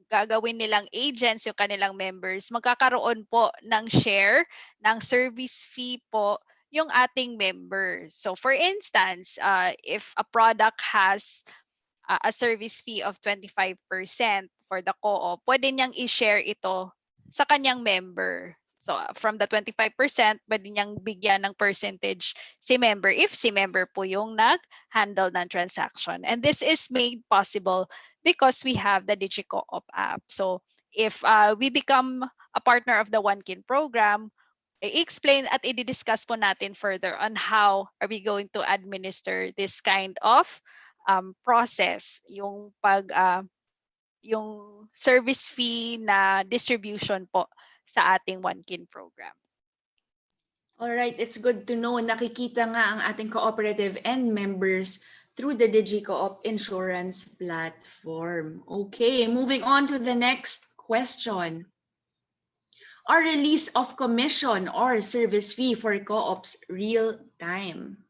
gagawin nilang agents yung kanilang members, magkakaroon po ng share ng service fee po yung ating members. So for instance, if a product has a service fee of 25% for the co-op, pwede niyang i-share ito sa kanyang member. So from the 25%, pwede niyang bigyan ng percentage si member if si member po yung nag-handle ng transaction. And this is made possible because we have the digiCOOP app. So if we become a partner of the One Kin program, i-explain at i-discuss po natin further on how are we going to administer this kind of process, yung yung service fee na distribution po sa ating One Kin program.
Alright, it's good to know nakikita nga ang ating cooperative and members through the digiCOOP insurance platform. Okay, moving on to the next question. Are release of commission or service fee for co-ops real time?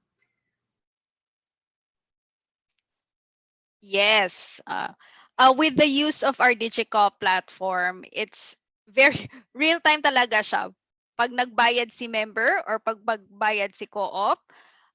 Yes. With the use of our digiCOOP platform, it's very real-time talaga siya. Pag nagbayad si member or pag magbayad si co-op,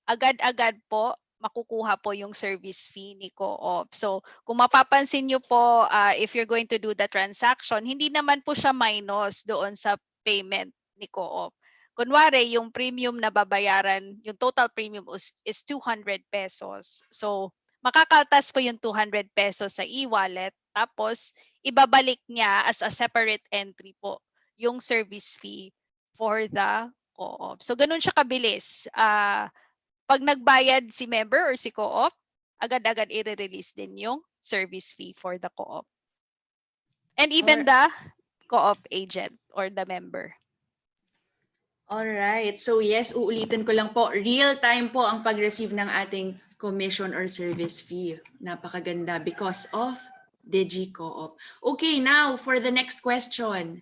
agad-agad po makukuha po yung service fee ni co-op. So kung mapapansin nyo po, if you're going to do the transaction, hindi naman po siya minus doon sa payment ni co-op. Kunwari, yung premium na babayaran, yung total premium is 200 pesos. So makakaltas po yung 200 pesos sa e-wallet, tapos ibabalik niya as a separate entry po yung service fee for the co-op. So ganun siya kabilis. Pag nagbayad si member or si co-op, agad-agad i-release din yung service fee for the co-op. And even the co-op agent or the member.
Alright, so yes, uulitin ko lang po, real time po ang pag-receive ng ating commission or service fee. Napakaganda because of digiCOOP. Okay, now for the next question.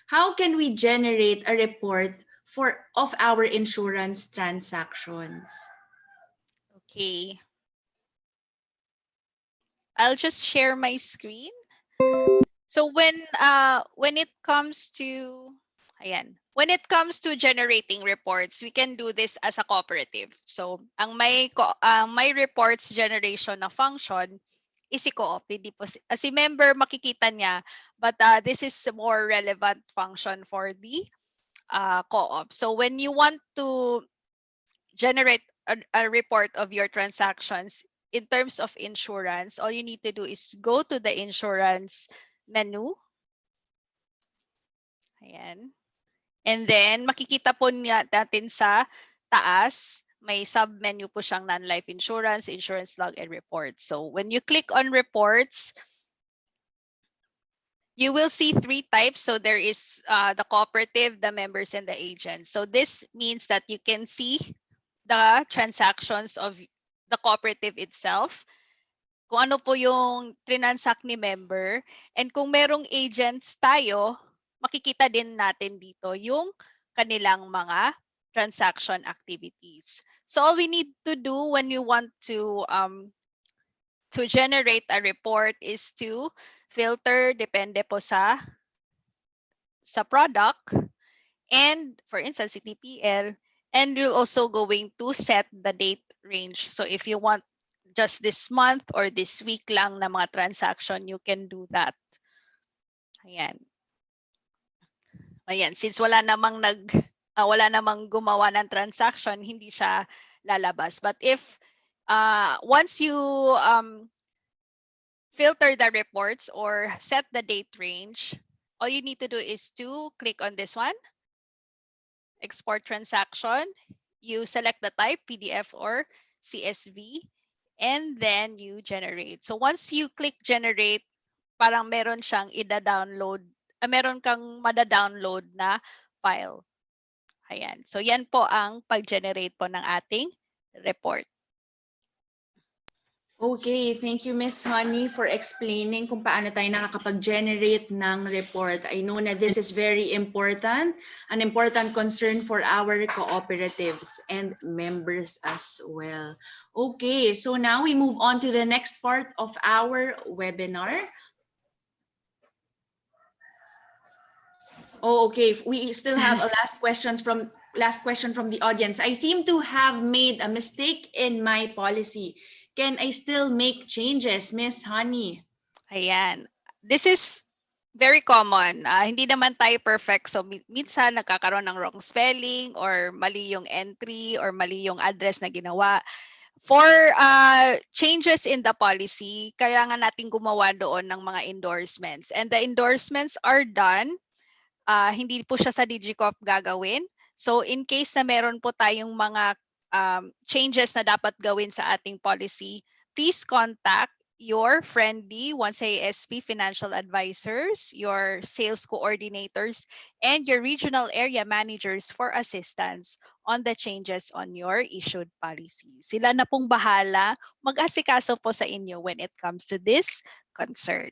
How can we generate a report of our insurance transactions?
Okay. I'll just share my screen. So when it comes to when it comes to generating reports, we can do this as a cooperative. So ang may reports generation na function is si co-op, hindi po si member makikita niya, but this is a more relevant function for the co-op. So when you want to generate a report of your transactions in terms of insurance, all you need to do is go to the insurance menu. Ayan. And then makikita po natin sa taas, may sub-menu po siyang non-life insurance, insurance log, and reports. So when you click on reports, you will see 3 types. So there is the cooperative, the members, and the agents. So this means that you can see the transactions of the cooperative itself, kung ano po yung transact ni member, and kung merong agents tayo, makikita din natin dito yung kanilang mga transaction activities. So all we need to do when you want to generate a report is to filter depende po sa product, and for instance si TPL, and you're also going to set the date range. So if you want just this month or this week lang na mga transaction, you can do that. Ayan. Ayan, since wala namang gumawa ng transaction, hindi siya lalabas. But if once you filter the reports or set the date range, all you need to do is to click on this one, export transaction. You select the type, PDF or CSV, and then you generate. So once you click generate, parang meron siyang meron kang mada-download na file. Ayan. So yan po ang pag-generate po ng ating report.
Okay, thank you Miss Honey for explaining kung paano tayo nakakapag-generate ng report. I know na this is very important, an important concern for our cooperatives and members as well. Okay, so now we move on to the next part of our webinar. Oh, okay. We still have a last question from the audience. I seem to have made a mistake in my policy. Can I still make changes, Miss Honey?
Ayan. This is very common. Hindi naman tayo perfect. So minsan nagkakaroon ng wrong spelling or mali yung entry or mali yung address na ginawa. For changes in the policy, kailangan natin gumawa doon ng mga endorsements. And the endorsements are done. Hindi po siya sa digiCOOP gagawin. So in case na meron po tayong mga changes na dapat gawin sa ating policy, please contact your friendly 1CISP financial advisors, your sales coordinators, and your regional area managers for assistance on the changes on your issued policy. Sila na pong bahala mag-asikaso po sa inyo when it comes to this concern.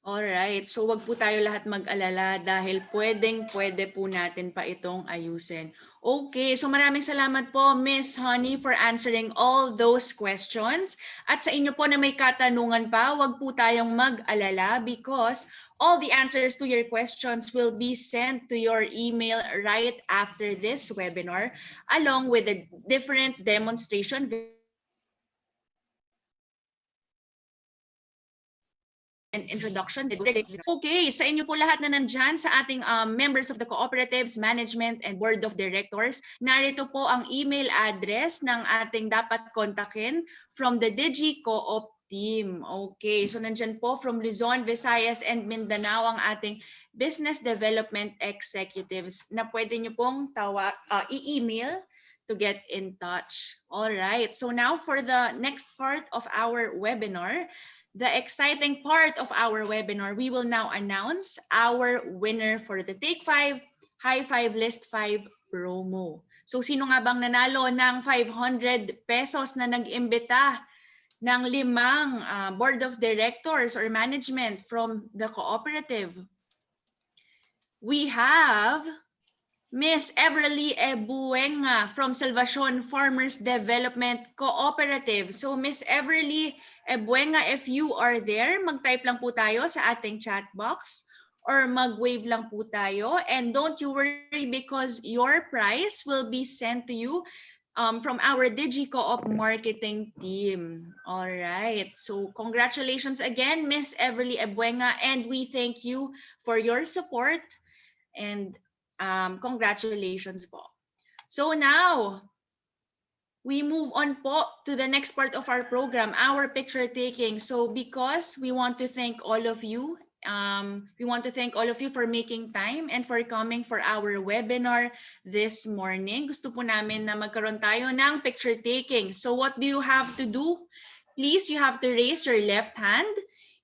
Alright, so wag po tayo lahat mag-alala dahil pwede po natin pa itong ayusin. Okay, so maraming salamat po Miss Honey for answering all those questions. At sa inyo po na may katanungan pa, wag po tayong mag-alala because all the answers to your questions will be sent to your email right after this webinar along with the different demonstration and introduction. Okay, sa inyo po lahat na nandyan sa ating members of the cooperatives, management, and board of directors, narito po ang email address ng ating dapat kontakin from the digiCOOP team. Okay, so nandyan po from Luzon, Visayas, and Mindanao ang ating business development executives na pwede nyo pong i-email to get in touch. All right, so now for the next part of our webinar, the exciting part of our webinar, we will now announce our winner for the Take 5 High 5 List 5 promo. So sino nga bang nanalo ng 500 pesos na nag-imbita ng 5 board of directors or management from the cooperative? We have Miss Everly Ebuenga from Salvacion Farmers Development Cooperative. So Miss Everly Ebuenga, if you are there, mag-type lang po tayo sa ating chat box or mag-wave lang po tayo. And don't you worry because your prize will be sent to you from our digiCOOP marketing team. All right. So congratulations again, Miss Everly Ebuenga, and we thank you for your support and congratulations po. So now, we move on po to the next part of our program, our picture taking. So because we want to thank all of you, for making time and for coming for our webinar this morning. Gusto po namin na magkaroon tayo ng picture taking. So what do you have to do? Please, you have to raise your left hand.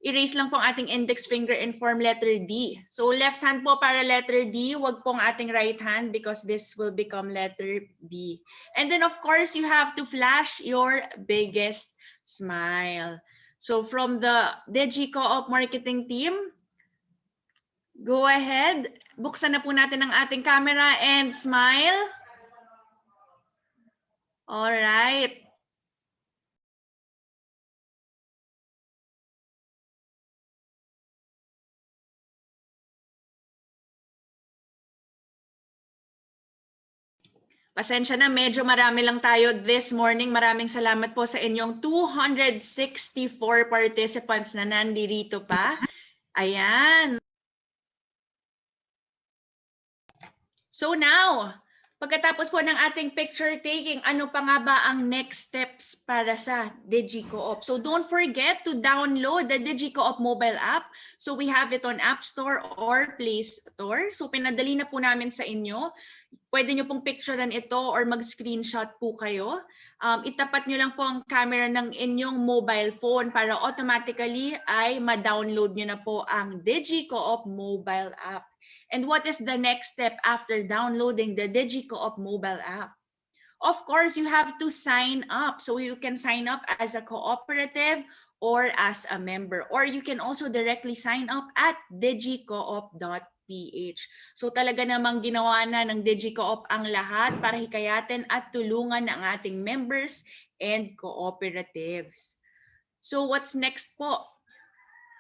I-raise lang po ang ating index finger and form letter D. So left hand po para letter D, wag pong ating right hand because this will become letter B. And then of course, you have to flash your biggest smile. So from the digiCOOP marketing team, go ahead. Buksan na po natin ang ating camera and smile. All right. Pasensya na, medyo marami lang tayo this morning. Maraming salamat po sa inyong 264 participants na nandirito pa. Ayan. So now, pagkatapos po ng ating picture taking, ano pa nga ba ang next steps para sa digiCOOP? So don't forget to download the digiCOOP mobile app. So we have it on App Store or Play Store. So pinadali na po namin sa inyo. Pwede nyo pong picturean ito or mag-screenshot po kayo. Itapat nyo lang po ang camera ng inyong mobile phone para automatically ay ma-download nyo na po ang digiCOOP mobile app. And what is the next step after downloading the digiCOOP mobile app? Of course, you have to sign up. So you can sign up as a cooperative or as a member. Or you can also directly sign up at digicoop.ph. So talaga namang ginawa na ng digiCOOP ang lahat para hikayatin at tulungan ang ating members and cooperatives. So what's next po?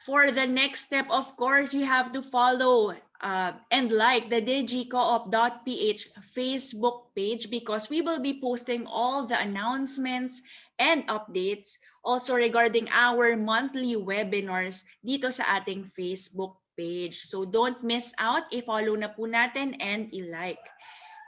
For the next step, of course, you have to follow and like the digicoop.ph Facebook page because we will be posting all the announcements and updates also regarding our monthly webinars dito sa ating Facebook page. So don't miss out, i-follow na po natin and i-like.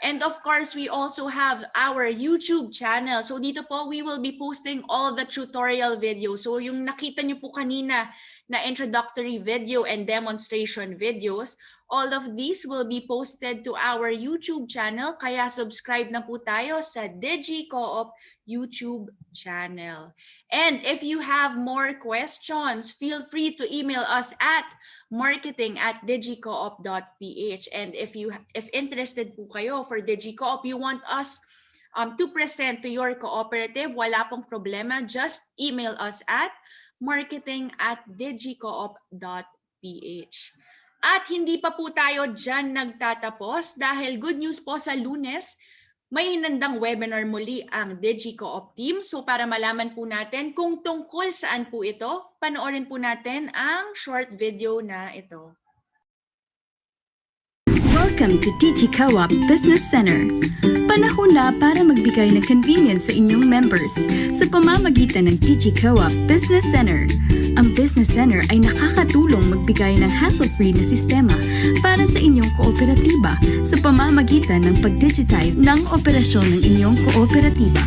And of course, we also have our YouTube channel. So dito po, we will be posting all the tutorial videos. So yung nakita nyo po kanina na introductory video and demonstration videos, all of these will be posted to our YouTube channel. Kaya subscribe na po tayo sa digiCOOP YouTube channel. And if you have more questions, feel free to email us at marketing@digicoop.ph. And if interested po kayo for digiCOOP, you want us to present to your cooperative, wala pong problema, just email us at marketing@digicoop.ph. At hindi pa po tayo dyan nagtatapos dahil good news po sa Lunes, may hinandang webinar muli ang digiCOOP team. So para malaman po natin kung tungkol saan po ito, panoorin po natin ang short video na ito.
Welcome to digiCOOP Business Center. Panahon na para magbigay ng convenience sa inyong members sa pamamagitan ng digiCOOP Business Center. Ang Business Center ay nakakatulong magbigay ng hassle-free na sistema para sa inyong kooperatiba sa pamamagitan ng pag-digitize ng operasyon ng inyong kooperatiba.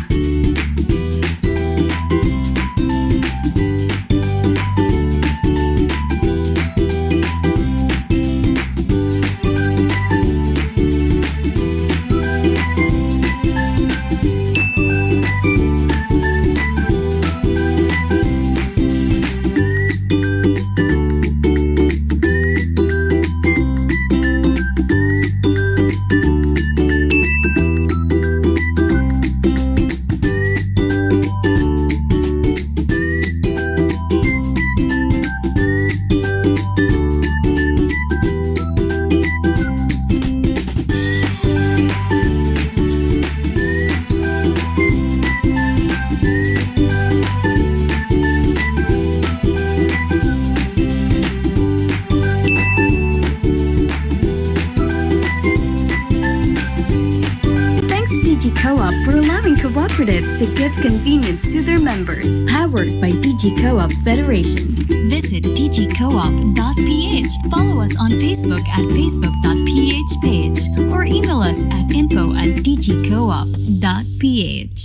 digiCOOP for allowing cooperatives to give convenience to their members. Powered by digiCOOP Federation. Visit digicoop.ph. Follow us on Facebook at facebook.ph page or email us at info@digicoop.ph.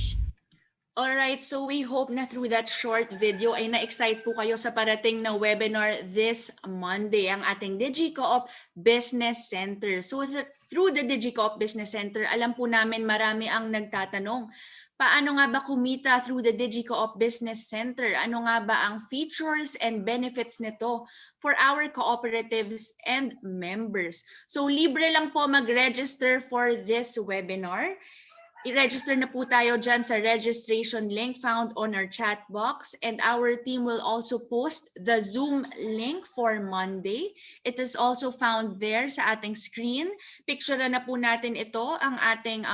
Alright, so we hope na through that short video ay na-excite po kayo sa parating na webinar this Monday, ang ating digiCOOP Business Center. So through the digiCOOP Business Center, alam po namin marami ang nagtatanong, paano nga ba kumita through the digiCOOP Business Center? Ano nga ba ang features and benefits nito for our cooperatives and members? So libre lang po mag-register for this webinar. I-register na po tayo dyan sa registration link found on our chat box, and our team will also post the Zoom link for Monday. It is also found there sa ating screen. Picture na po natin ito, ang ating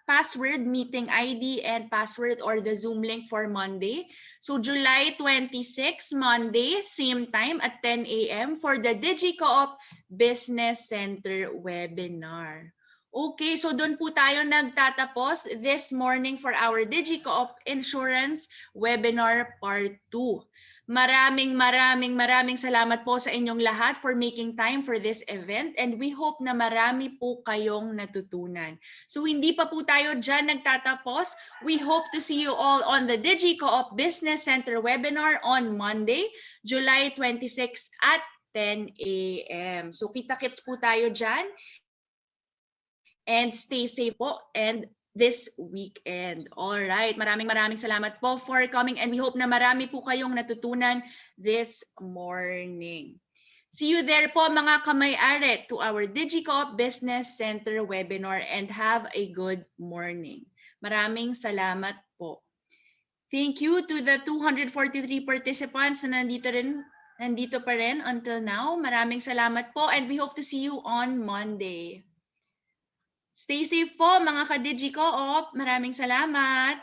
password, meeting ID, and password or the Zoom link for Monday. So July 26, Monday, same time at 10 a.m. for the digiCOOP Business Center webinar. Okay, so doon po tayo nagtatapos this morning for our digiCOOP Insurance Webinar Part 2. Maraming salamat po sa inyong lahat for making time for this event, and we hope na marami po kayong natutunan. So hindi pa po tayo dyan nagtatapos. We hope to see you all on the digiCOOP Business Center webinar on Monday, July 26 at 10 a.m. So kita-kits po tayo dyan. And stay safe po and this weekend. All right, maraming salamat po for coming, and we hope na marami po kayong natutunan this morning. See you there po mga kamay-ari to our digiCOOP Business Center webinar and have a good morning. Maraming salamat po. Thank you to the 243 participants na nandito pa rin until now. Maraming salamat po and we hope to see you on Monday. Stay safe po mga ka-digiCOOP. Maraming salamat.